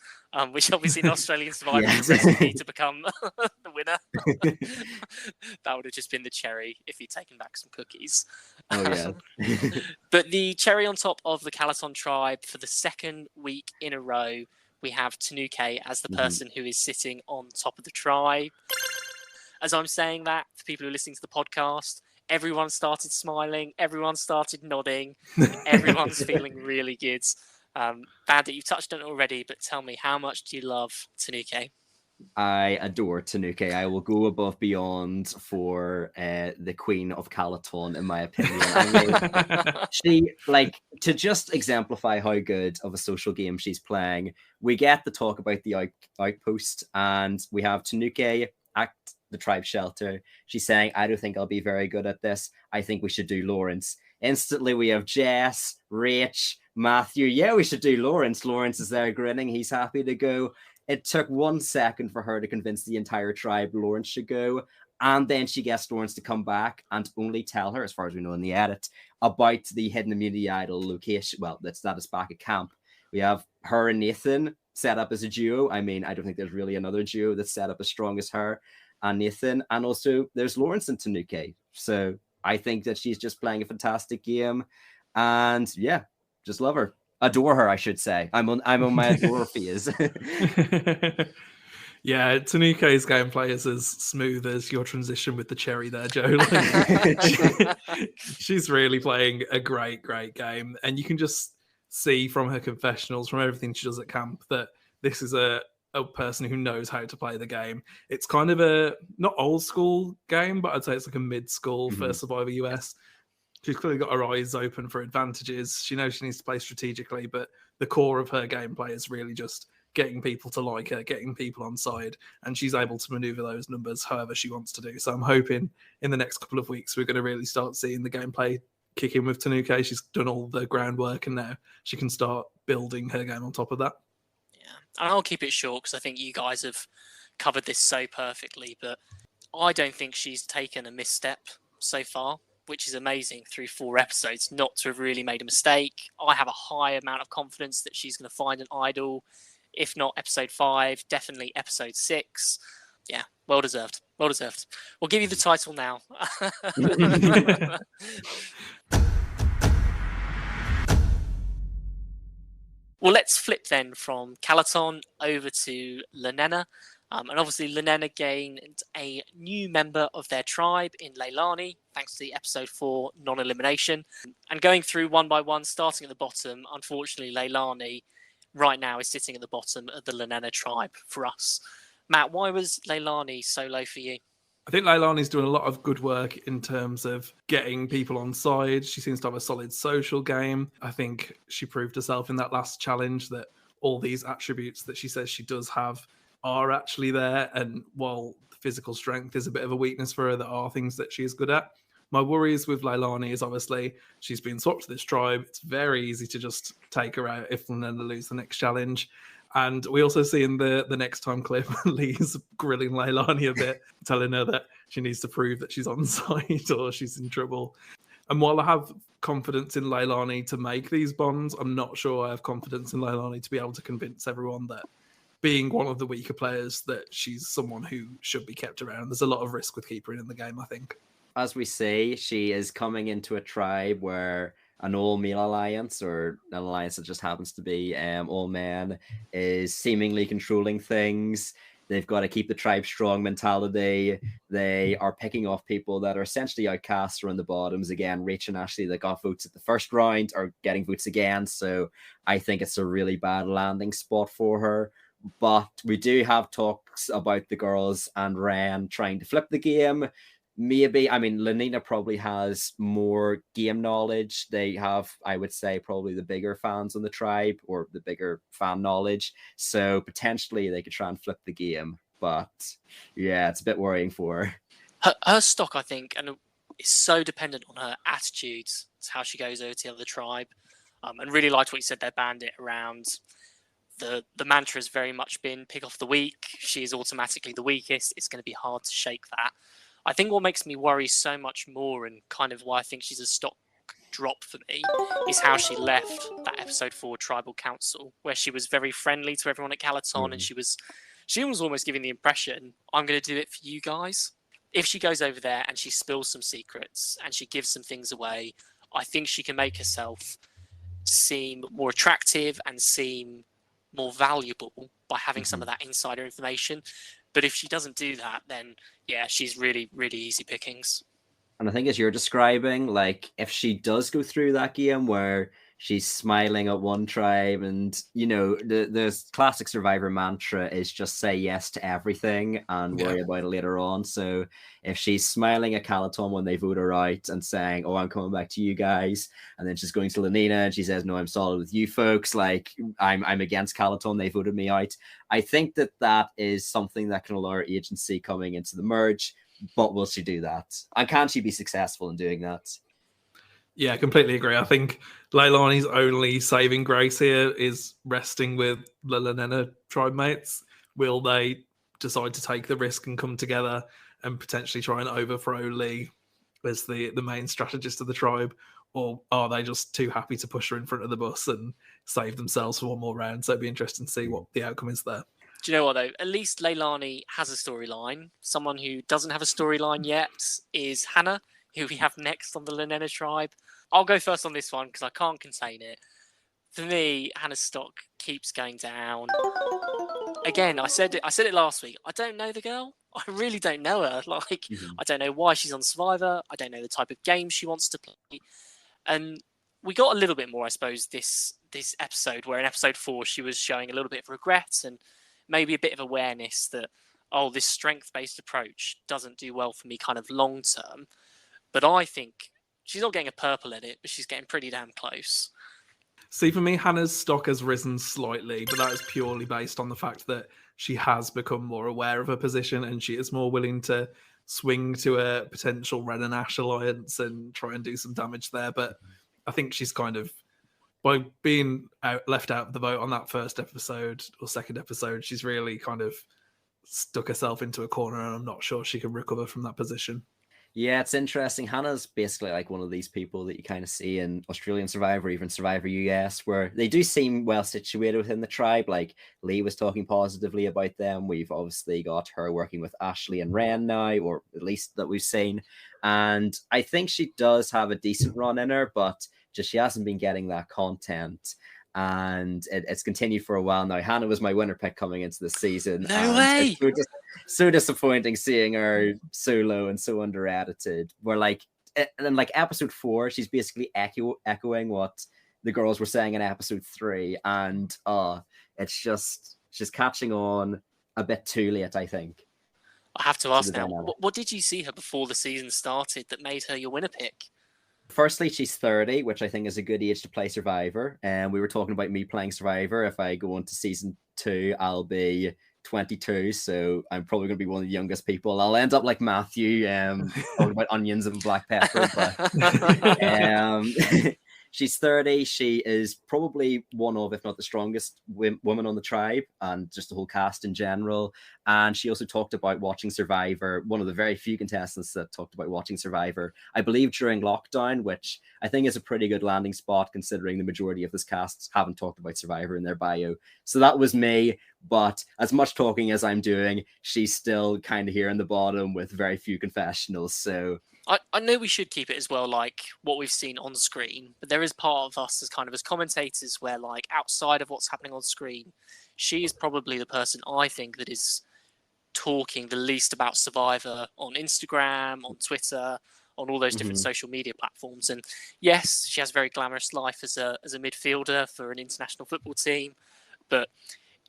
[SPEAKER 2] which obviously in Australian Survivor is a recipe to become the winner. That would have just been the cherry if he'd taken back some cookies.
[SPEAKER 3] Oh, yeah.
[SPEAKER 2] But the cherry on top of the Calaton tribe for the second week in a row, we have Tanuke as the person who is sitting on top of the tribe. As I'm saying that, for people who are listening to the podcast, everyone started smiling, everyone started nodding, everyone's feeling really good. Bandit, you've touched on it already, but tell me, how much do you love Tanuke?
[SPEAKER 3] I adore Tanuke. I will go above beyond for the Queen of Calaton, in my opinion. I mean, she, like, to just exemplify how good of a social game she's playing, we get to talk about the outpost, and we have Tanuke at the tribe shelter. She's saying, I don't think I'll be very good at this. I think we should do Lawrence. Instantly, we have Jess, Rach, Matthew. Yeah, we should do Lawrence. Lawrence is there grinning. He's happy to go. It took 1 second for her to convince the entire tribe Lawrence should go. And then she gets Lawrence to come back and only tell her, as far as we know in the edit, about the hidden immunity idol location. Well, that is back at camp. We have her and Nathan set up as a duo. I mean, I don't think there's really another duo that's set up as strong as her and Nathan. And also there's Lawrence and Tanuke. So I think that she's just playing a fantastic game. And yeah, just love her. Adore her, I should say. I'm on my adore phase.
[SPEAKER 1] Yeah, Tanuke's gameplay is as smooth as your transition with the cherry there, Joe. Like, she's really playing a great game. And you can just see from her confessionals, from everything she does at camp, that this is a person who knows how to play the game. It's kind of a, not old school game, but I'd say it's like a mid-school for Survivor US. She's clearly got her eyes open for advantages. She knows she needs to play strategically, but the core of her gameplay is really just getting people to like her, getting people on side, and she's able to maneuver those numbers however she wants to do. So I'm hoping in the next couple of weeks we're going to really start seeing the gameplay kick in with Tanuke. She's done all the groundwork, and now she can start building her game on top of that.
[SPEAKER 2] Yeah, and I'll keep it short because I think you guys have covered this so perfectly, but I don't think she's taken a misstep so far, which is amazing through 4 episodes, not to have really made a mistake. I have a high amount of confidence that she's going to find an idol. If not episode 5, definitely episode 6. Yeah, well deserved. Well deserved. We'll give you the title now. Well, let's flip then from Calaton over to Lenena. And obviously, Lenena gained a new member of their tribe in Leilani, thanks to the episode 4 non-elimination. And going through one by one, starting at the bottom, unfortunately, Leilani right now is sitting at the bottom of the Lenena tribe for us. Matt, why was Leilani so low for you?
[SPEAKER 1] I think Leilani's doing a lot of good work in terms of getting people on side. She seems to have a solid social game. I think she proved herself in that last challenge that all these attributes that she says she does have are actually there. And while physical strength is a bit of a weakness for her, there are things that she is good at. My worries with Leilani is obviously she's been swapped to this tribe. It's very easy to just take her out if Lenena lose the next challenge. And we also see in the next time clip, Lee's grilling Leilani a bit, telling her that she needs to prove that she's on side or she's in trouble. And while I have confidence in Leilani to make these bonds, I'm not sure I have confidence in Leilani to be able to convince everyone that being one of the weaker players, that she's someone who should be kept around. There's a lot of risk with keeping her in the game, I think.
[SPEAKER 3] As we say, she is coming into a tribe where an all-male alliance, or an alliance that just happens to be all men, is seemingly controlling things. They've got to keep the tribe strong mentality. They are picking off people that are essentially outcasts or in the bottoms. Again, Rachel and Ashley that got votes at the first round are getting votes again. So I think it's a really bad landing spot for her. But we do have talks about the girls and Ren trying to flip the game. Maybe, I mean, Lenina probably has more game knowledge. They have, I would say, probably the bigger fans on the tribe, or the bigger fan knowledge. So potentially they could try and flip the game. But yeah, it's a bit worrying for her.
[SPEAKER 2] Her stock, I think, and is so dependent on her attitudes. It's how she goes over to the other tribe. And really liked what you said there, Bandit, around the mantra has very much been pick off the weak. She is automatically the weakest. It's going to be hard to shake that. I think what makes me worry so much more, and kind of why I think she's a stock drop for me, is how she left that episode 4 tribal council, where she was very friendly to everyone at Calaton, and she was almost giving the impression, I'm going to do it for you guys. If she goes over there and she spills some secrets and she gives some things away, I think she can make herself seem more attractive and seem more valuable by having some of that insider information. But if she doesn't do that, then yeah, she's really, really easy pickings.
[SPEAKER 3] And I think, as you're describing, like, if she does go through that game where she's smiling at one tribe, and, you know, the classic Survivor mantra is just say yes to everything and worry about it later on. So if she's smiling at Calaton when they vote her out and saying, oh, I'm coming back to you guys, and then she's going to Lenina and she says, no, I'm solid with you folks, like, I'm against Calaton, they voted me out. I think that is something that can allow her agency coming into the merge. But will she do that? And can she be successful in doing that?
[SPEAKER 1] Yeah, I completely agree. I think Leilani's only saving grace here is resting with the Lenina tribe mates. Will they decide to take the risk and come together and potentially try and overthrow Lee as the main strategist of the tribe? Or are they just too happy to push her in front of the bus and save themselves for one more round? So it'd be interesting to see what the outcome is there.
[SPEAKER 2] Do you know what, though? At least Leilani has a storyline. Someone who doesn't have a storyline yet is Hannah, who we have next on the Lenina tribe. I'll go first on this one because I can't contain it. For me, Hannah's stock keeps going down. Again, I said it last week. I don't know the girl. I really don't know her. Like, I don't know why she's on Survivor. I don't know the type of game she wants to play. And we got a little bit more, I suppose, this episode, where in episode 4 she was showing a little bit of regret and maybe a bit of awareness that, oh, this strength-based approach doesn't do well for me kind of long-term. But I think she's not getting a purple edit, but she's getting pretty damn close.
[SPEAKER 1] See, for me, Hannah's stock has risen slightly, but that is purely based on the fact that she has become more aware of her position and she is more willing to swing to a potential Ren and Ash alliance and try and do some damage there. But I think she's kind of, by being left out of the vote on that first episode or second episode, she's really kind of stuck herself into a corner, and I'm not sure she can recover from that position.
[SPEAKER 3] Yeah, it's interesting. Hannah's basically like one of these people that you kind of see in Australian Survivor, even Survivor US, where they do seem well situated within the tribe. Like, Lee was talking positively about them. We've obviously got her working with Ashley and Ren now, or at least that we've seen. And I think she does have a decent run in her, but just she hasn't been getting that content. And it's continued for a while now. Hannah was my winner pick coming into the season.
[SPEAKER 2] No way!
[SPEAKER 3] It's so disappointing seeing her so low and so under-edited. Where, like, in like episode 4, she's basically echoing what the girls were saying in episode 3, and it's just she's catching on a bit too late, I think.
[SPEAKER 2] I have to ask now, what did you see her before the season started that made her your winner pick?
[SPEAKER 3] Firstly, she's 30, which I think is a good age to play Survivor. And we were talking about me playing Survivor. If I go on to season 2, I'll be 22, so I'm probably going to be one of the youngest people. I'll end up like Matthew, talking about onions and black pepper. But she's 30. She is probably one of, if not the strongest woman on the tribe, and just the whole cast in general. And she also talked about watching Survivor, one of the very few contestants that talked about watching Survivor, I believe, during lockdown, which I think is a pretty good landing spot considering the majority of this cast haven't talked about Survivor in their bio. So that was me. But as much talking as I'm doing, she's still kind of here in the bottom with very few confessionals. So
[SPEAKER 2] I know we should keep it as well, like what we've seen on screen, but there is part of us as kind of as commentators where, like, outside of what's happening on screen, she is probably the person I think that is talking the least about Survivor on Instagram, on Twitter, on all those different social media platforms. And yes, she has a very glamorous life as a midfielder for an international football team, but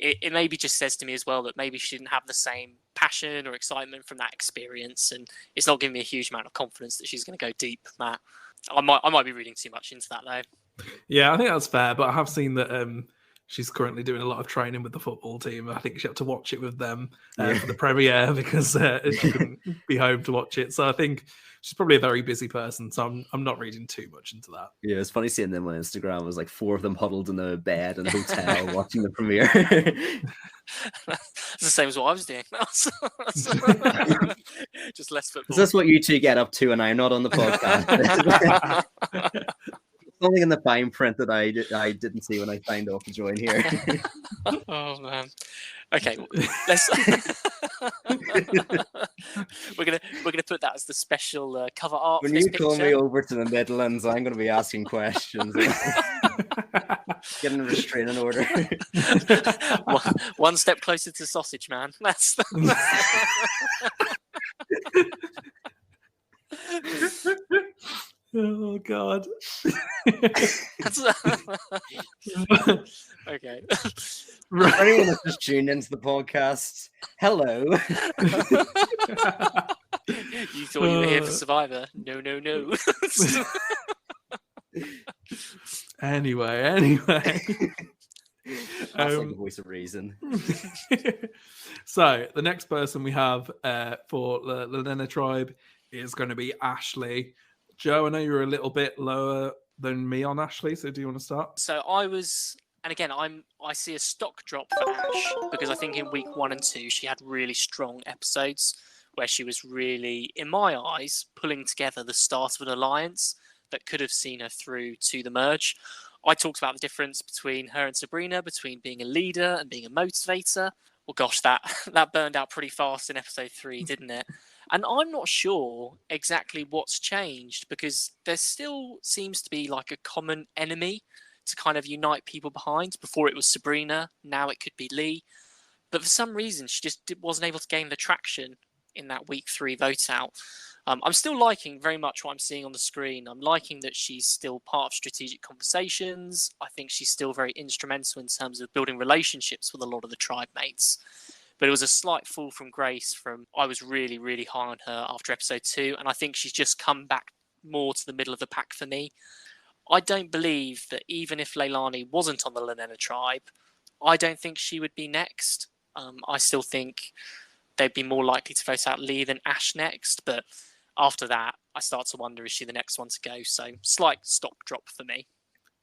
[SPEAKER 2] it maybe just says to me as well that maybe she didn't have the same passion or excitement from that experience, and it's not giving me a huge amount of confidence that she's going to go deep, Matt. I might be reading too much into that though.
[SPEAKER 1] Yeah, I think that's fair, but I have seen that she's currently doing a lot of training with the football team. I think she had to watch it with them for the premiere because she couldn't be home to watch it. So I think she's probably a very busy person. So I'm not reading too much into that.
[SPEAKER 3] yeah, it's funny seeing them on Instagram. It was like 4 of them huddled in a bed in a hotel watching the premiere.
[SPEAKER 2] It's the same as what I was doing. Just less football.
[SPEAKER 3] Is this what you two get up to and I'm not on the podcast? Something in the fine print that I didn't see when I signed off to join here.
[SPEAKER 2] Oh man. Okay, let's. we're gonna put that as the special cover art.
[SPEAKER 3] When you call me over to the Midlands, I'm going to be asking questions. Getting a restraining order.
[SPEAKER 2] One step closer to sausage, man. That's.
[SPEAKER 1] Oh God.
[SPEAKER 2] Okay.
[SPEAKER 3] For anyone that's just tuned into the podcast, hello.
[SPEAKER 2] You thought you were here for Survivor? No.
[SPEAKER 1] Anyway.
[SPEAKER 3] That's like the voice of reason.
[SPEAKER 1] So the next person we have for the Lenena tribe is going to be Ashley. Joe, I know you're a little bit lower than me on Ashley, so do you want to start?
[SPEAKER 2] So I was, and again, I see a stock drop for Ash because I think in week 1 and 2 she had really strong episodes where she was really, in my eyes, pulling together the start of an alliance that could have seen her through to the merge. I talked about the difference between her and Sabrina, between being a leader and being a motivator. Well, gosh, that burned out pretty fast in episode 3, didn't it? And I'm not sure exactly what's changed because there still seems to be like a common enemy to kind of unite people behind. Before it was Sabrina, now it could be Lee. But for some reason, she just wasn't able to gain the traction in that week 3 vote out. I'm still liking very much what I'm seeing on the screen. I'm liking that she's still part of strategic conversations. I think she's still very instrumental in terms of building relationships with a lot of the tribe mates. But it was a slight fall from grace from I was really, really high on her after episode 2. And I think she's just come back more to the middle of the pack for me. I don't believe that even if Leilani wasn't on the Lenena tribe, I don't think she would be next. I still think they'd be more likely to vote out Lee than Ash next. But after that, I start to wonder, is she the next one to go? So slight stock drop for me.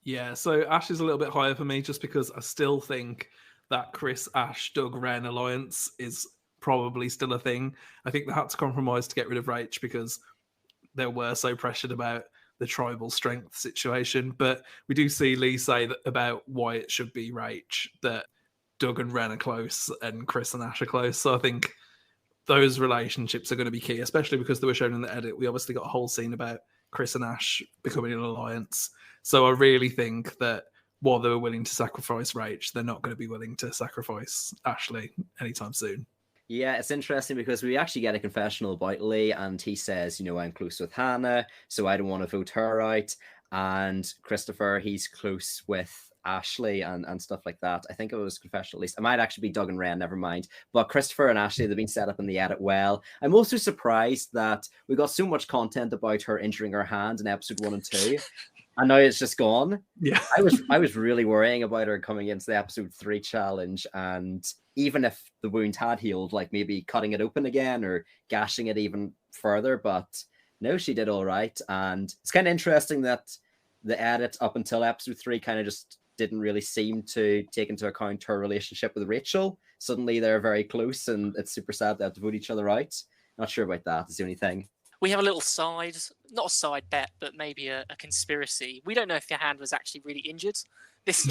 [SPEAKER 1] Yeah, so Ash is a little bit higher for me just because I still think that Chris, Ash, Doug, Ren alliance is probably still a thing. I think they had to compromise to get rid of Rach because they were so pressured about the tribal strength situation. But we do see Lee say that about why it should be Rach, that Doug and Ren are close and Chris and Ash are close. So I think those relationships are going to be key, especially because they were shown in the edit. We obviously got a whole scene about Chris and Ash becoming an alliance. So I really think that while they were willing to sacrifice Rach, they're not going to be willing to sacrifice Ashley anytime soon.
[SPEAKER 3] Yeah, it's interesting because we actually get a confessional about Lee, and he says, I'm close with Hannah, so I don't want to vote her out. And Christopher, he's close with Ashley and stuff like that. I think it was confessional at least. It might actually be Doug and Ren, never mind. But Christopher and Ashley, they've been set up in the edit well. I'm also surprised that we got so much content about her injuring her hand in episode 1 and 2. And now it's just gone.
[SPEAKER 1] Yeah.
[SPEAKER 3] I was really worrying about her coming into the episode 3 challenge. And even if the wound had healed, like maybe cutting it open again or gashing it even further. But no, she did all right. And it's kind of interesting that the edit up until episode 3 kind of just didn't really seem to take into account her relationship with Rachel. Suddenly they're very close and it's super sad they have to vote each other out. Not sure about that. Is the only thing.
[SPEAKER 2] We have a little not a side bet, but maybe a conspiracy. We don't know if your hand was actually really injured. This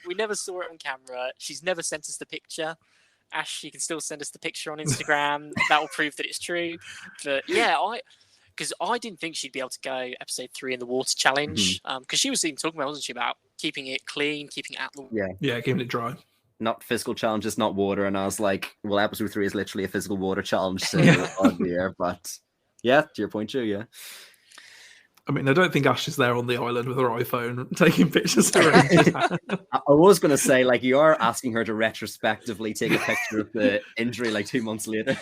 [SPEAKER 2] we never saw it on camera. She's never sent us the picture. Ash, you can still send us the picture on Instagram. That will prove that it's true. But yeah, because I didn't think she'd be able to go episode 3 in the water challenge. Because she was even talking about, wasn't she, about keeping it clean, keeping it out the
[SPEAKER 1] Yeah, keeping it dry.
[SPEAKER 3] Not physical challenges, not water. And I was like, well, episode 3 is literally a physical water challenge, so on the air. But yeah, to your point, Joe, yeah.
[SPEAKER 1] I mean, I don't think Ash is there on the island with her iPhone taking pictures of her.
[SPEAKER 3] I was going to say, like, you are asking her to retrospectively take a picture of the injury like 2 months later.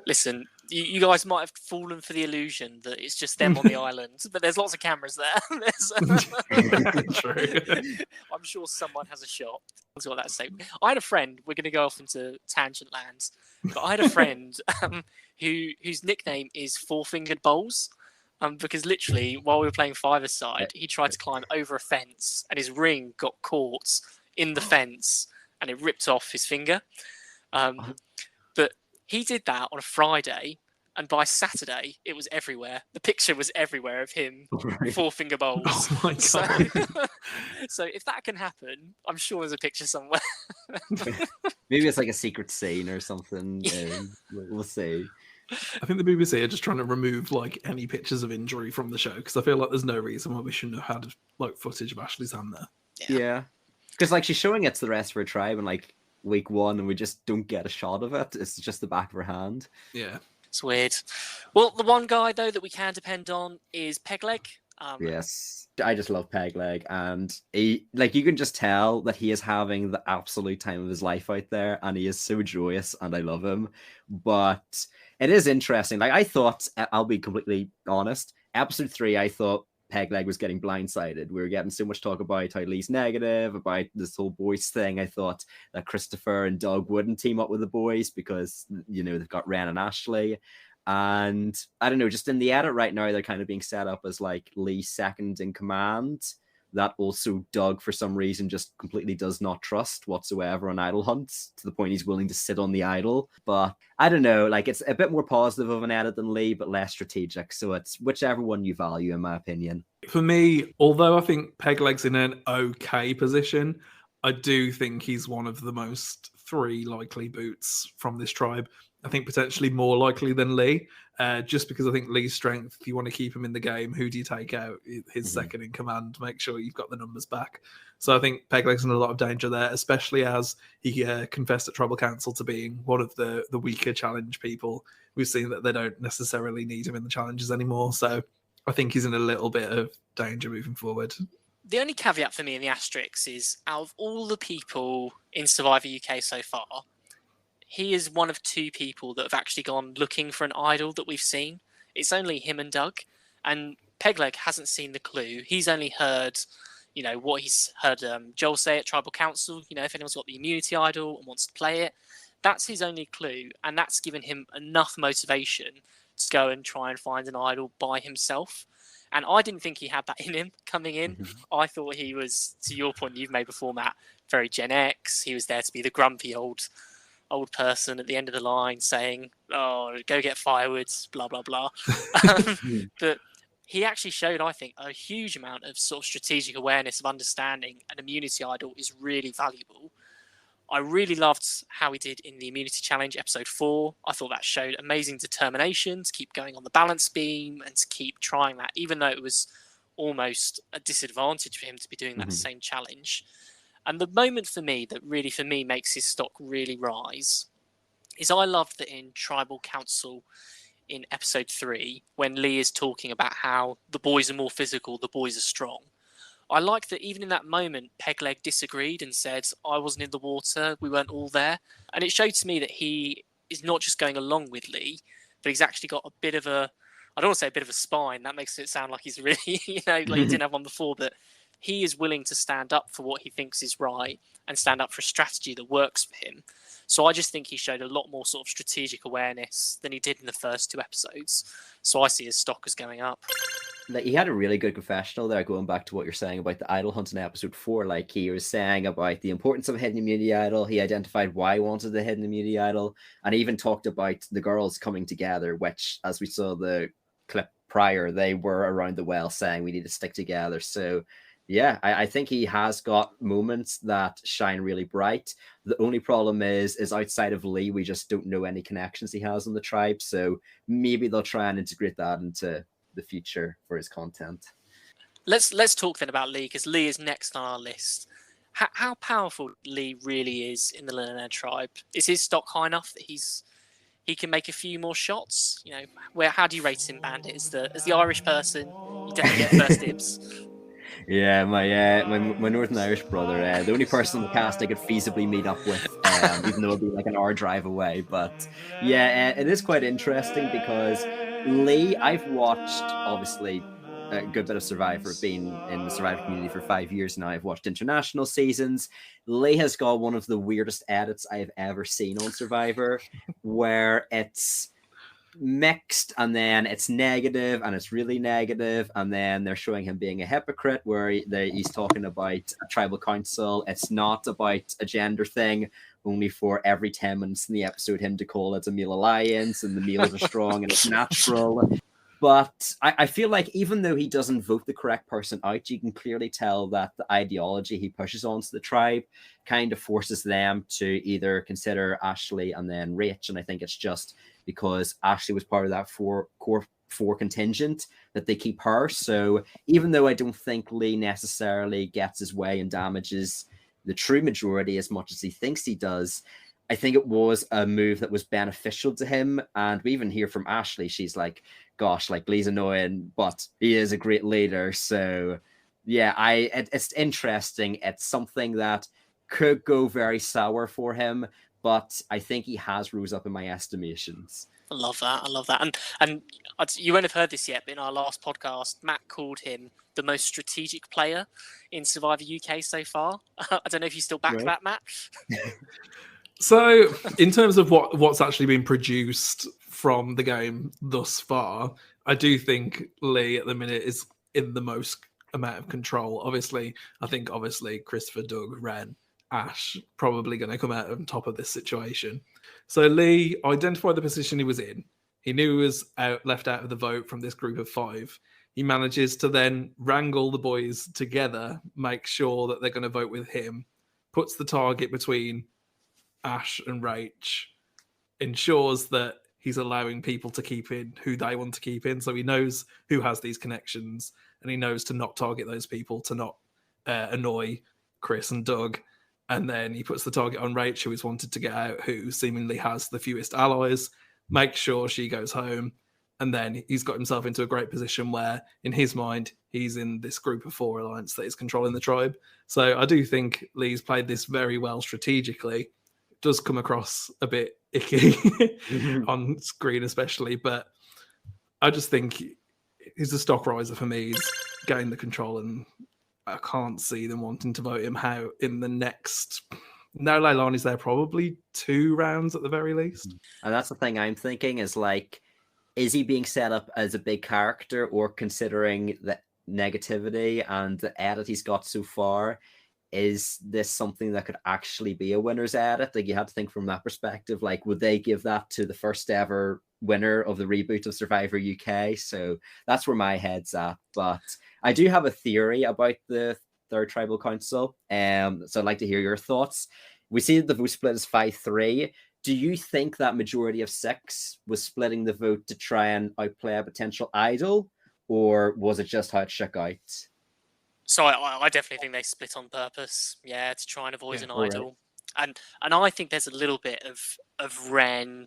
[SPEAKER 2] Listen, you guys might have fallen for the illusion that it's just them on the island, but there's lots of cameras there.
[SPEAKER 1] True.
[SPEAKER 2] I'm sure someone has a shot. That's what that say. I had a friend. We're going to go off into tangent lands, but I had a friend whose nickname is Four-Fingered Bowls. Because literally, while we were playing five-a-side, he tried to climb over a fence, and his ring got caught in the fence, and it ripped off his finger. But he did that on a Friday, and by Saturday, it was everywhere. The picture was everywhere of him, four-finger bowls.
[SPEAKER 1] Oh my God.
[SPEAKER 2] So if that can happen, I'm sure there's a picture somewhere.
[SPEAKER 3] Maybe it's like a secret scene or something. We'll see.
[SPEAKER 1] I think the BBC are just trying to remove like any pictures of injury from the show because I feel like there's no reason why we shouldn't have had like footage of Ashley's hand there.
[SPEAKER 3] Yeah, because like she's showing it to the rest of her tribe in like week 1, and we just don't get a shot of it. It's just the back of her hand.
[SPEAKER 1] Yeah,
[SPEAKER 2] it's weird. Well, the one guy though that we can depend on is Pegleg.
[SPEAKER 3] Yes, I just love Pegleg, and he, like, you can just tell that he is having the absolute time of his life out there, and he is so joyous, and I love him. But it is interesting. Like, I thought, I'll be completely honest, episode 3, I thought Pegleg was getting blindsided. We were getting so much talk about how Lee's negative, about this whole boys thing. I thought that Christopher and Doug wouldn't team up with the boys because, you know, they've got Ren and Ashley. And I don't know, just in the edit right now, they're kind of being set up as like Lee's second in command. That also Doug, for some reason, just completely does not trust whatsoever on Idol hunts, to the point he's willing to sit on the idol. But I don't know, like, it's a bit more positive of an edit than Lee, but less strategic. So it's whichever one you value, in my opinion.
[SPEAKER 1] For me, although I think Pegleg's in an okay position, I do think he's one of the most 3 likely boots from this tribe. I think potentially more likely than Lee, just because I think Lee's strength, if you want to keep him in the game, who do you take out? His second in command, make sure you've got the numbers back. So I think Pegleg's in a lot of danger there, especially as he confessed at Tribal Council to being one of the weaker challenge people. We've seen that they don't necessarily need him in the challenges anymore. So I think he's in a little bit of danger moving forward.
[SPEAKER 2] The only caveat for me in the asterisks is, out of all the people in Survivor UK so far, he is one of 2 people that have actually gone looking for an idol that we've seen. It's only him and Doug. And Pegleg hasn't seen the clue. He's only heard, you know, what he's heard Joel say at Tribal Council. You know, if anyone's got the immunity idol and wants to play it, that's his only clue. And that's given him enough motivation to go and try and find an idol by himself. And I didn't think he had that in him coming in. I thought he was, to your point you've made before, Matt, very Gen X. He was there to be the grumpy old person at the end of the line saying, oh, go get firewood, blah, blah, blah. But he actually showed, I think, a huge amount of sort of strategic awareness of understanding an immunity idol is really valuable. I really loved how he did in the immunity challenge episode 4. I thought that showed amazing determination to keep going on the balance beam and to keep trying that, even though it was almost a disadvantage for him to be doing that same challenge. And the moment for me that really, for me, makes his stock really rise is I loved that in Tribal Council in episode 3, when Lee is talking about how the boys are more physical, the boys are strong. I like that even in that moment, Pegleg disagreed and said, I wasn't in the water, we weren't all there. And it showed to me that he is not just going along with Lee, but he's actually got a bit of a, I don't want to say a bit of a spine, that makes it sound like he's really, you know, like he didn't have one before, but he is willing to stand up for what he thinks is right and stand up for a strategy that works for him. So I just think he showed a lot more sort of strategic awareness than he did in the first 2 episodes. So I see his stock as going up.
[SPEAKER 3] like he had a really good confessional there, going back to what you're saying about the idol hunt in episode 4. Like he was saying about the importance of a hidden immunity idol. He identified why he wanted the hidden immunity idol, and he even talked about the girls coming together, which, as we saw the clip prior, they were around the well saying we need to stick together. So yeah, I think he has got moments that shine really bright. The only problem is outside of Lee, we just don't know any connections he has on the tribe. So maybe they'll try and integrate that into the future for his content.
[SPEAKER 2] Let's talk then about Lee, because Lee is next on our list. How powerful Lee really is in the Leonard tribe? Is his stock high enough that he can make a few more shots? You know, how do you rate him, Bandit? As the Irish person, you definitely get first dibs.
[SPEAKER 3] Yeah, my Northern Irish brother, the only person in the cast I could feasibly meet up with, even though it'd be like an hour drive away. But yeah, it is quite interesting because Lee, I've watched obviously a good bit of Survivor, been in the Survivor community for 5 years now. I've watched international seasons. Lee has got one of the weirdest edits I've ever seen on Survivor, where it's mixed and then it's negative and it's really negative, and then they're showing him being a hypocrite where he's talking about a tribal council. It's not about a gender thing, only for every 10 minutes in the episode him to call it a male alliance and the males are strong and it's natural. But I feel like even though he doesn't vote the correct person out, you can clearly tell that the ideology he pushes onto the tribe kind of forces them to either consider Ashley and then Rach. And I think it's just because Ashley was part of that core four contingent that they keep her. So even though I don't think Lee necessarily gets his way and damages the true majority as much as he thinks he does, I think it was a move that was beneficial to him. And we even hear from Ashley, she's like, gosh, like Lee's annoying, but he is a great leader. So yeah, it's interesting. It's something that could go very sour for him, but I think he has rose up in my estimations.
[SPEAKER 2] I love that. And you won't have heard this yet, but in our last podcast, Matt called him the most strategic player in Survivor UK so far. I don't know if you still back that, Matt.
[SPEAKER 1] So, in terms of what's actually been produced from the game thus far, I do think Lee at the minute is in the most amount of control. Obviously, I think Christopher, Doug, Ren, Ash probably going to come out on top of this situation. So Lee identified the position he was in. He knew he was left out of the vote from this group of 5. He manages to then wrangle the boys together, make sure that they're going to vote with him, puts the target between Ash and Rach, ensures that he's allowing people to keep in who they want to keep in. So he knows who has these connections and he knows to not target those people, to not annoy Chris and Doug. And then he puts the target on Rach, who is wanted to get out, who seemingly has the fewest allies, makes sure she goes home. And then he's got himself into a great position where, in his mind, he's in this group of 4 alliance that is controlling the tribe. So I do think Lee's played this very well strategically. Does come across a bit icky on screen especially, but I just think he's a stock riser for me. He's getting the control, and I can't see them wanting to vote him out in the next... No, Leilani's there probably 2 rounds at the very least.
[SPEAKER 3] And that's the thing I'm thinking is like, is he being set up as a big character, or considering the negativity and the edit he's got so far, is this something that could actually be a winner's edit? Like, you have to think from that perspective. Like, would they give that to the first ever winner of the reboot of Survivor UK? So that's where my head's at. But I do have a theory about the third tribal council. So I'd like to hear your thoughts. We see that the vote split is 5-3. Do you think that majority of 6 was splitting the vote to try and outplay a potential idol, or was it just how it shook out?
[SPEAKER 2] So I definitely think they split on purpose, to try and avoid an idol. Right. And I think there's a little bit of Ren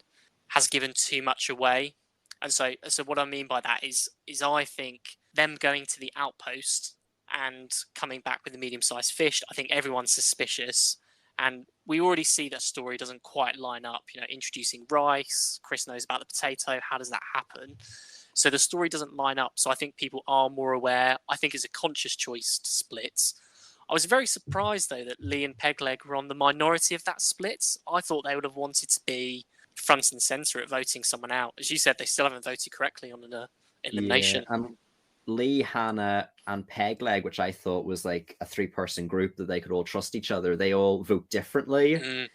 [SPEAKER 2] has given too much away. And so what I mean by that is I think them going to the outpost and coming back with a medium-sized fish, I think everyone's suspicious. And we already see that story doesn't quite line up. You know, introducing rice, Chris knows about the potato. How does that happen? So the story doesn't line up. So I think people are more aware. I think it's a conscious choice to split. I was very surprised, though, that Lee and Pegleg were on the minority of that split. I thought they would have wanted to be front and centre at voting someone out. As you said, they still haven't voted correctly on an elimination.
[SPEAKER 3] Yeah, Lee, Hannah, and Pegleg, which I thought was like a 3-person group that they could all trust each other, they all vote differently.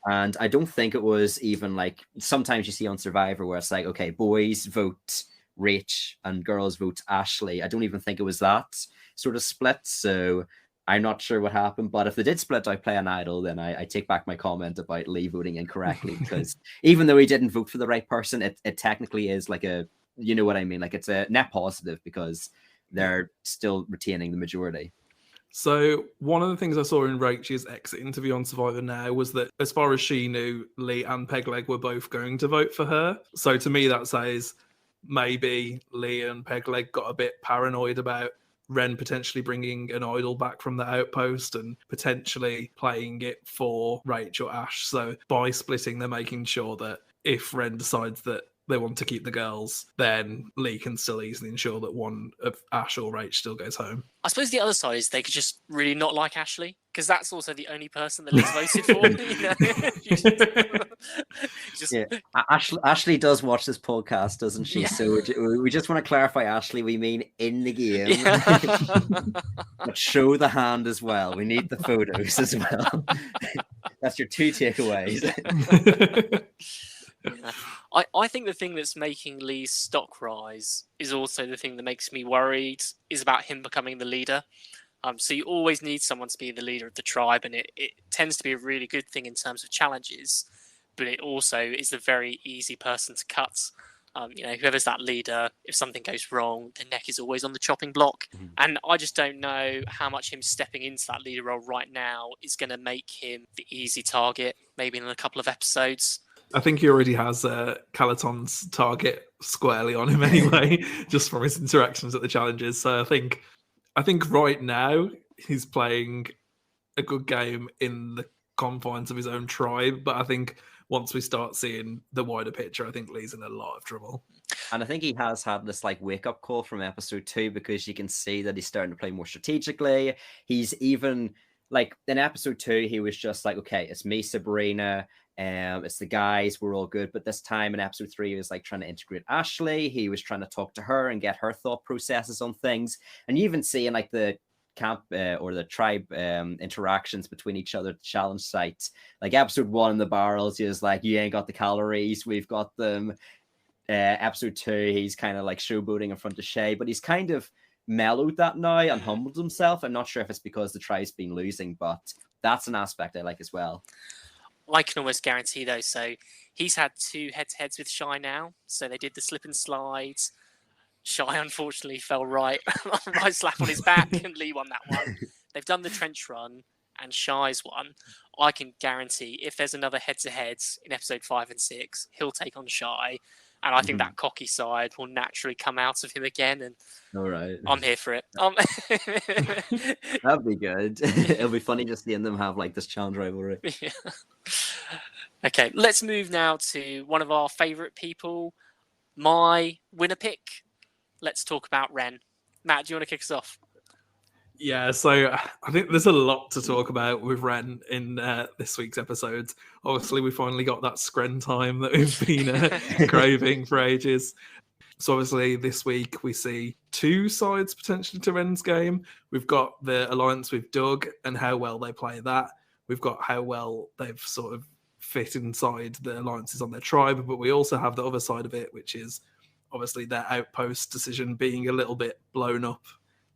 [SPEAKER 3] And I don't think it was even like sometimes you see on Survivor where it's like, okay, boys vote Rach and girls vote Ashley. I don't even think it was that sort of split. So I'm not sure what happened. But if they did split I Play an Idol, then I take back my comment about Lee voting incorrectly, because even though he didn't vote for the right person, it technically is like a, you know what I mean? Like it's a net positive because they're still retaining the majority.
[SPEAKER 1] So one of the things I saw in Rachel's exit interview on Survivor Now was that as far as she knew, Lee and Pegleg were both going to vote for her. So to me, that says maybe Lee and Pegleg got a bit paranoid about Ren potentially bringing an idol back from the outpost and potentially playing it for Rachel Ash. So by splitting, they're making sure that if Ren decides that they want to keep the girls, then Lee can still easily ensure that one of Ash or Rach still goes home.
[SPEAKER 2] I suppose the other side is they could just really not like Ashley, because that's also the only person that Lee's voted for.
[SPEAKER 3] Yeah. Ashley does watch this podcast, doesn't she?
[SPEAKER 2] Yeah.
[SPEAKER 3] So we just want to clarify, Ashley, we mean in the game.
[SPEAKER 2] Yeah.
[SPEAKER 3] But show the hand as well. We need the photos as well. That's your 2 takeaways.
[SPEAKER 2] I think the thing that's making Lee's stock rise is also the thing that makes me worried, is about him becoming the leader. So you always need someone to be the leader of the tribe, and it tends to be a really good thing in terms of challenges, but it also is a very easy person to cut. Whoever's that leader, if something goes wrong, their neck is always on the chopping block. And I just don't know how much him stepping into that leader role right now is going to make him the easy target, maybe in a couple of episodes.
[SPEAKER 1] I think he already has Calaton's target squarely on him anyway, just from his interactions at the challenges. So I think right now he's playing a good game in the confines of his own tribe. But I think once we start seeing the wider picture, I think Lee's in a lot of trouble.
[SPEAKER 3] And I think he has had this like wake-up call from episode 2, because you can see that he's starting to play more strategically. He's even like in episode 2, he was just like, okay, it's me, Sabrina, it's the guys, we're all good. But this time in episode 3, he was like trying to integrate Ashley. He was trying to talk to her and get her thought processes on things. And you even see in like the camp or the tribe interactions between each other at the challenge site, like episode 1 in the barrels, he was like, you ain't got the calories, we've got them. Episode 2, he's kind of like showboating in front of Shay, but he's kind of mellowed that now and humbled himself. I'm not sure if it's because the tribe's been losing, but that's an aspect I like as well.
[SPEAKER 2] I can almost guarantee though, so he's had 2 head-to-heads with Shy now. So they did the slip and slides. Shy unfortunately fell right slap on his back, and Lee won that one. They've done the trench run and Shy's won. I can guarantee if there's another head-to-head in episode 5 and 6, he'll take on Shy. And I think that cocky side will naturally come out of him again. And
[SPEAKER 3] all right,
[SPEAKER 2] I'm here for it.
[SPEAKER 3] That'd be good. It'll be funny just seeing them have like this challenge rivalry.
[SPEAKER 2] Yeah. Okay, let's move now to one of our favourite people, my winner pick. Let's talk about Ren. Matt, do you want to kick us off?
[SPEAKER 1] Yeah, so I think there's a lot to talk about with Ren in this week's episode. Obviously, we finally got that scren time that we've been craving for ages. So obviously, this week we see 2 sides potentially to Ren's game. We've got the alliance with Doug and how well they play that. We've got how well they've sort of fit inside the alliances on their tribe. But we also have the other side of it, which is obviously their outpost decision being a little bit blown up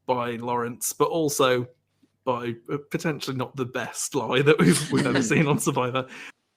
[SPEAKER 1] by Lawrence, but also by potentially not the best lie that we've ever seen on Survivor.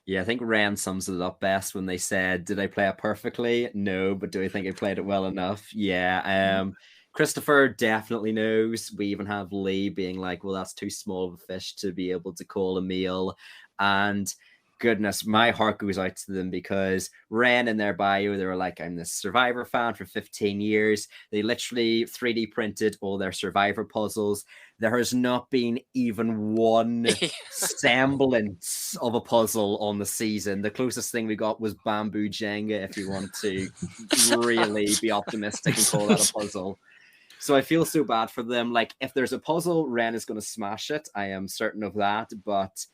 [SPEAKER 3] Yeah, I think Ren sums it up best when they said, did I play it perfectly? No, but do I think I played it well enough? Yeah. Christopher definitely knows. We even have Lee being like, well, that's too small of a fish to be able to call a meal. And goodness, my heart goes out to them, because Ren in their bio, they were like, I'm this Survivor fan for 15 years. They literally 3D printed all their Survivor puzzles. There has not been even one semblance of a puzzle on the season. The closest thing we got was Bamboo Jenga, if you want to really be optimistic and call that a puzzle. So I feel so bad for them. Like, if there's a puzzle, Ren is going to smash it. I am certain of that. But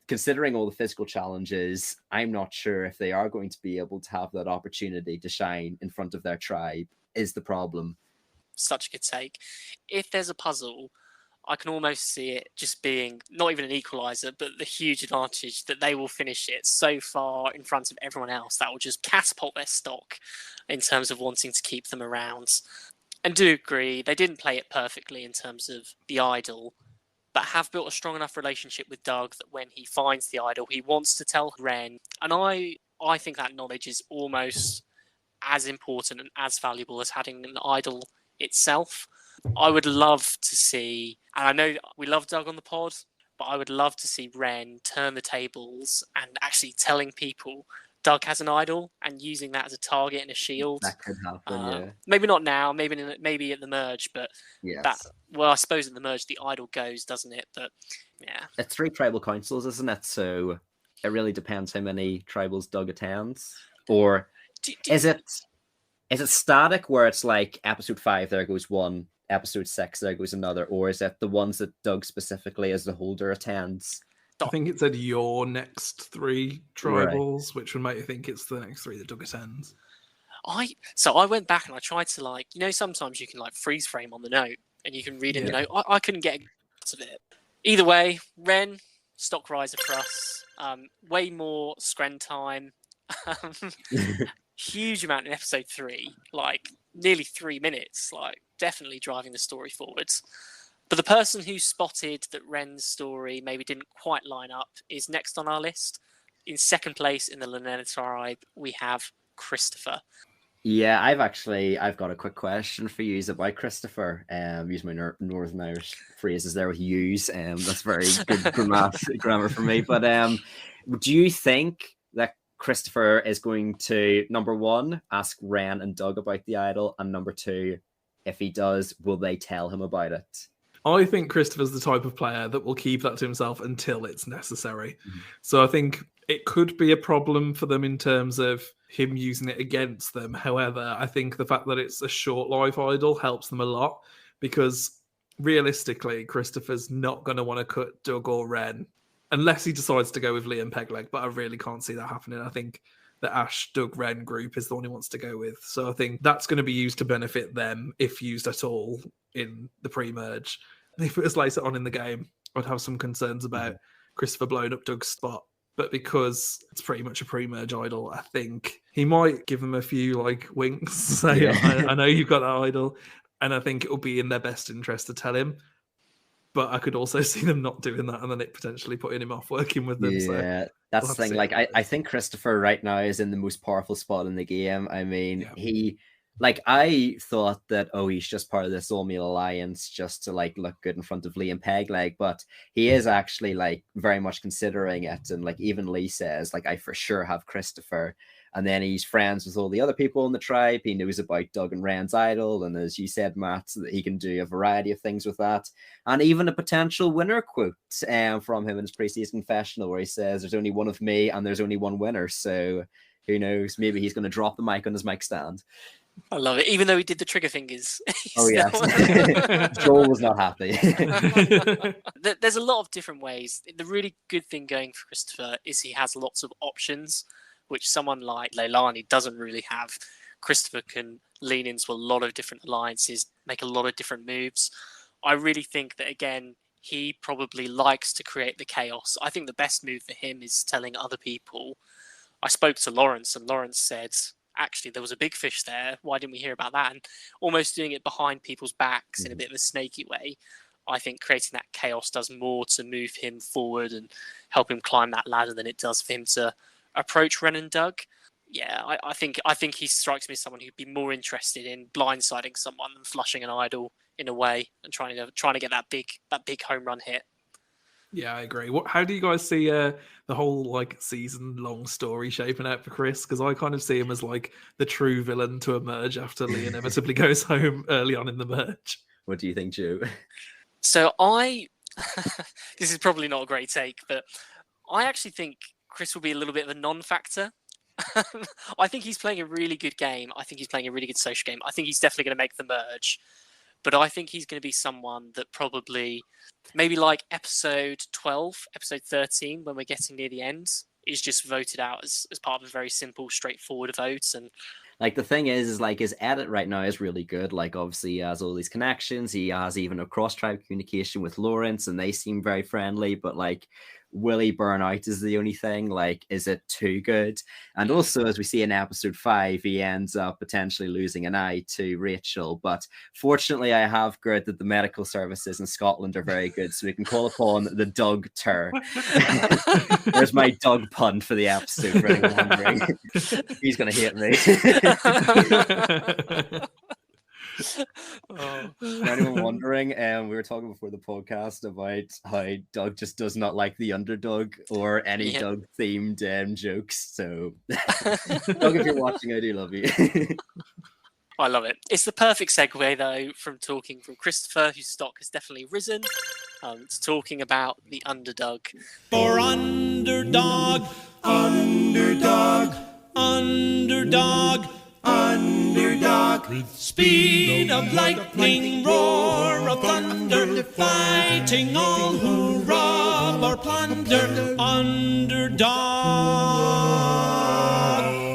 [SPEAKER 3] considering all the physical challenges, I'm not sure if they are going to be able to have that opportunity to shine in front of their tribe is the problem.
[SPEAKER 2] such a good take. If there's a puzzle, I can almost see it just being not even an equalizer, but the huge advantage that they will finish it so far in front of everyone else that will just catapult their stock in terms of wanting to keep them around. And do agree, they didn't play it perfectly in terms of the idol, but have built a strong enough relationship with Doug that when he finds the idol, he wants to tell Ren. And I think that knowledge is almost as important and as valuable as having an idol itself. I would love to see, and I know we love Doug on the pod, but I would love to see Ren turn the tables and actually telling people Doug has an idol and using that as a target and a shield.
[SPEAKER 3] That could happen, yeah.
[SPEAKER 2] Maybe not now, maybe at the merge, but
[SPEAKER 3] Yes.
[SPEAKER 2] I suppose at the merge the idol goes, doesn't it? But yeah.
[SPEAKER 3] It's 3 tribal councils, isn't it? So it really depends how many tribals Doug attends. Or is it static where it's like episode 5, there goes one, episode 6, there goes another, or is it the ones that Doug specifically as the holder attends?
[SPEAKER 1] I think it said your next 3 tribals, which would make you think it's the next 3 that Doug attends.
[SPEAKER 2] So I went back and I tried to sometimes you can freeze frame on the note and you can read in the note. I couldn't get out of it. Either way, Ren, stock riser for us. Way more screen time. Huge amount in episode 3, nearly 3 minutes, definitely driving the story forwards. But the person who spotted that Ren's story maybe didn't quite line up is next on our list. In second place in the Lanena tribe, we have Christopher.
[SPEAKER 3] Yeah, I've got a quick question for you about Christopher. Use my Northern Irish phrases there with use. That's very good grammar for me. But do you think that Christopher is going to, number 1, ask Ren and Doug about the idol, and number 2, if he does, will they tell him about it?
[SPEAKER 1] I think Christopher's the type of player that will keep that to himself until it's necessary. Mm-hmm. So I think it could be a problem for them in terms of him using it against them. However, I think the fact that it's a short life idol helps them a lot, because realistically, Christopher's not going to want to cut Doug or Ren unless he decides to go with Liam Pegleg, but I really can't see that happening. I think the Ash, Doug, Ren group is the one he wants to go with. So I think that's going to be used to benefit them, if used at all, in the pre-merge. If it was later on in the game, I'd have some concerns about Christopher blowing up Doug's spot. But because it's pretty much a pre-merge idol, I think he might give them a few winks. Say, I know you've got that idol. And I think it'll be in their best interest to tell him. But I could also see them not doing that and then it potentially putting him off working with them.
[SPEAKER 3] Yeah, so that's the thing. I think Christopher right now is in the most powerful spot in the game. I mean, he... I thought that, he's just part of this all-meal alliance just to, look good in front of Liam Pegleg, but he is actually, very much considering it, and, even Lee says, I for sure have Christopher, and then he's friends with all the other people in the tribe. He knows about Doug and Ren's idol, and as you said, Matt, that he can do a variety of things with that, and even a potential winner quote from him in his pre-season confessional, where he says, there's only one of me, and there's only one winner, so who knows, maybe he's going to drop the mic on his mic stand.
[SPEAKER 2] I love it, even though he did the trigger fingers.
[SPEAKER 3] Oh, yes. Joel was not happy.
[SPEAKER 2] There's a lot of different ways. The really good thing going for Christopher is he has lots of options, which someone like Leilani doesn't really have. Christopher can lean into a lot of different alliances, make a lot of different moves. I really think that, again, he probably likes to create the chaos. I think the best move for him is telling other people. I spoke to Lawrence, and Lawrence said, actually, there was a big fish there. Why didn't we hear about that? And almost doing it behind people's backs in a bit of a snaky way. I think creating that chaos does more to move him forward and help him climb that ladder than it does for him to approach Ren and Doug. Yeah, I think he strikes me as someone who'd be more interested in blindsiding someone than flushing an idol in a way and trying to get that big home run hit.
[SPEAKER 1] Yeah, I agree. How do you guys see the whole season-long story shaping out for Chris? Because I kind of see him as the true villain to emerge after Lee inevitably goes home early on in the merge.
[SPEAKER 3] What do you think, Joe?
[SPEAKER 2] So this is probably not a great take, but I actually think Chris will be a little bit of a non-factor. I think he's playing a really good game. I think he's playing a really good social game. I think he's definitely going to make the merge. But I think he's going to be someone that probably, maybe episode 12, episode 13, when we're getting near the end, is just voted out as part of a very simple, straightforward vote. And
[SPEAKER 3] Like the thing is like his edit right now is really good. Like obviously he has all these connections. He has even a cross-tribe communication with Lawrence, and they seem very friendly. But like, will he burn out is the only thing. Like, is it too good? And also, as we see in episode 5, he ends up potentially losing an eye to Rachel. But fortunately, I have heard that the medical services in Scotland are very good, so we can call upon the Doug Tur. There's my Doug pun for the episode, for anyone wondering. He's going to hate me. For anyone wondering, we were talking before the podcast about how Doug just does not like the underdog or any Doug themed jokes. So, Doug, if you're watching, I do love you.
[SPEAKER 2] I love it. It's the perfect segue, though, from talking from Christopher, whose stock has definitely risen, to talking about the underdog.
[SPEAKER 4] For underdog, underdog, underdog, underdog. With speed of lightning, roar of thunder, fighting all who rob or plunder. Underdog,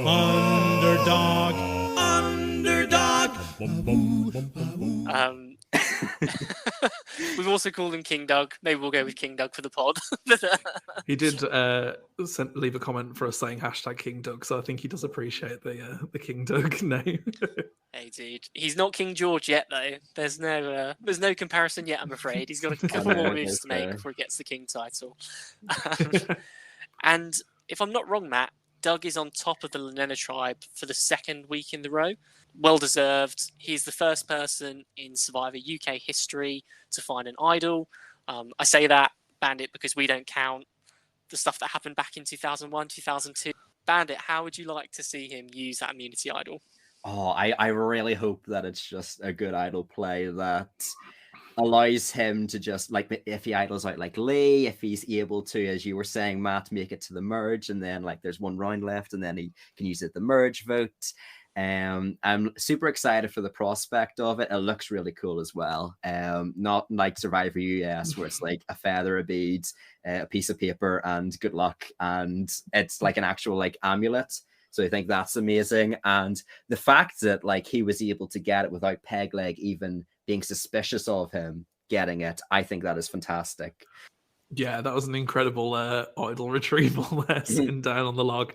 [SPEAKER 4] underdog, underdog.
[SPEAKER 2] We've also called him King Doug. Maybe we'll go with King Doug for the pod.
[SPEAKER 1] He did leave a comment for us saying hashtag King Doug, so I think he does appreciate the King Doug name.
[SPEAKER 2] Hey, dude, he's not King George yet, though. There's no comparison yet. I'm afraid he's got a couple more moves to make before he gets the King title. And if I'm not wrong, Matt, Doug is on top of the Lenena tribe for the second week in the row. Well deserved. He's the first person in Survivor UK history to find an idol. I say that, Bandit, because we don't count the stuff that happened back in 2001, 2002. Bandit, how would you like to see him use that immunity idol?
[SPEAKER 3] Oh, I really hope that it's just a good idol play that allows him to just, like, if he idols out like Lee, if he's able to, as you were saying, Matt, make it to the merge, and then like there's one round left and then he can use it at the merge vote. I'm super excited for the prospect of it. It looks really cool as well. Not like Survivor US where it's like a feather, a bead, a piece of paper, and good luck, and it's like an actual like amulet. So I think that's amazing. And the fact that like he was able to get it without Pegleg even being suspicious of him getting it, I think that is fantastic.
[SPEAKER 1] Yeah, that was an incredible idol retrieval there, sitting down on the log.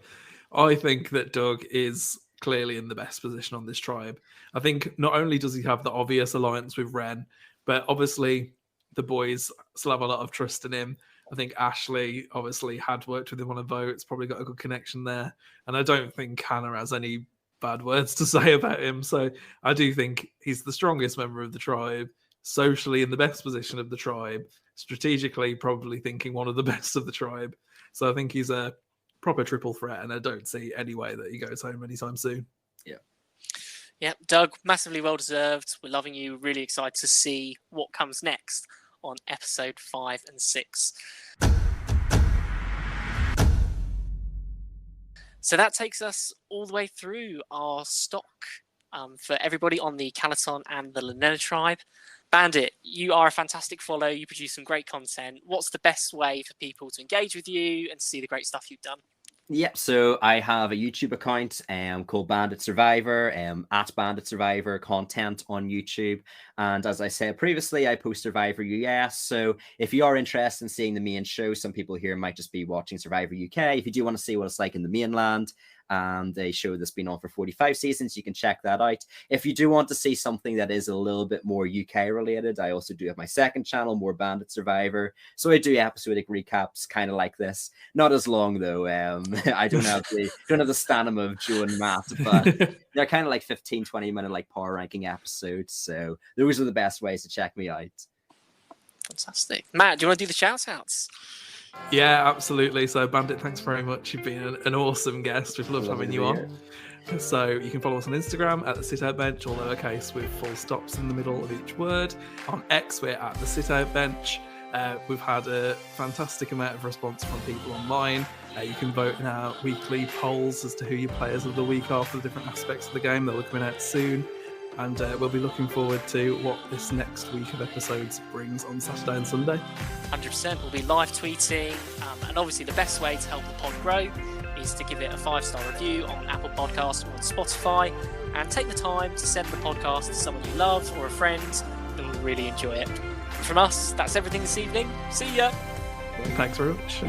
[SPEAKER 1] I think that Doug is clearly in the best position on this tribe. I think not only does he have the obvious alliance with Ren, but obviously the boys still have a lot of trust in him. I think Ashley obviously had worked with him on a vote. It's probably got a good connection there. And I don't think Hannah has any bad words to say about him. So I do think he's the strongest member of the tribe, socially in the best position of the tribe, strategically probably thinking one of the best of the tribe. So I think he's a proper triple threat, and I don't see any way that he goes home anytime soon.
[SPEAKER 2] Yeah, Doug, massively well deserved. We're loving you. Really excited to see what comes next on episode 5 and 6. So that takes us all the way through our stock for everybody on the Calaton and the Lenena tribe. Bandit, you are a fantastic follow. You produce some great content. What's the best way for people to engage with you and see the great stuff you've done?
[SPEAKER 3] Yep, so I have a YouTube account called Bandit Survivor, at Bandit Survivor, content on YouTube. And as I said previously, I post Survivor US. So if you are interested in seeing the main show, some people here might just be watching Survivor UK. If you do want to see what it's like in the mainland, and a show that's been on for 45 seasons, you can check that out. If you do want to see something that is a little bit more UK related, I also do have my second channel, More Bandit Survivor. So I do episodic recaps kind of like this. Not as long though. I don't have the stamina of Joe and Matt, but they're kind of like 15-20 minute like power ranking episodes. So those are the best ways to check me out.
[SPEAKER 2] Fantastic. Matt, do you want to do the shout outs?
[SPEAKER 1] Yeah, absolutely. So Bandit, thanks very much. You've been an awesome guest. We've loved having you on. So you can follow us on Instagram at the Sit Out Bench, all lowercase with full stops in the middle of each word. On X, we're at the Sit Out Bench. We've had a fantastic amount of response from people online. You can vote in our weekly polls as to who your players of the week are for the different aspects of the game. They'll be coming out soon. And we'll be looking forward to what this next week of episodes brings on Saturday and Sunday.
[SPEAKER 2] 100%. We'll be live tweeting. And obviously the best way to help the pod grow is to give it a 5-star review on Apple Podcasts or on Spotify, and take the time to send the podcast to someone you love or a friend that will really enjoy it. From us, that's everything this evening. See ya!
[SPEAKER 1] Thanks very much.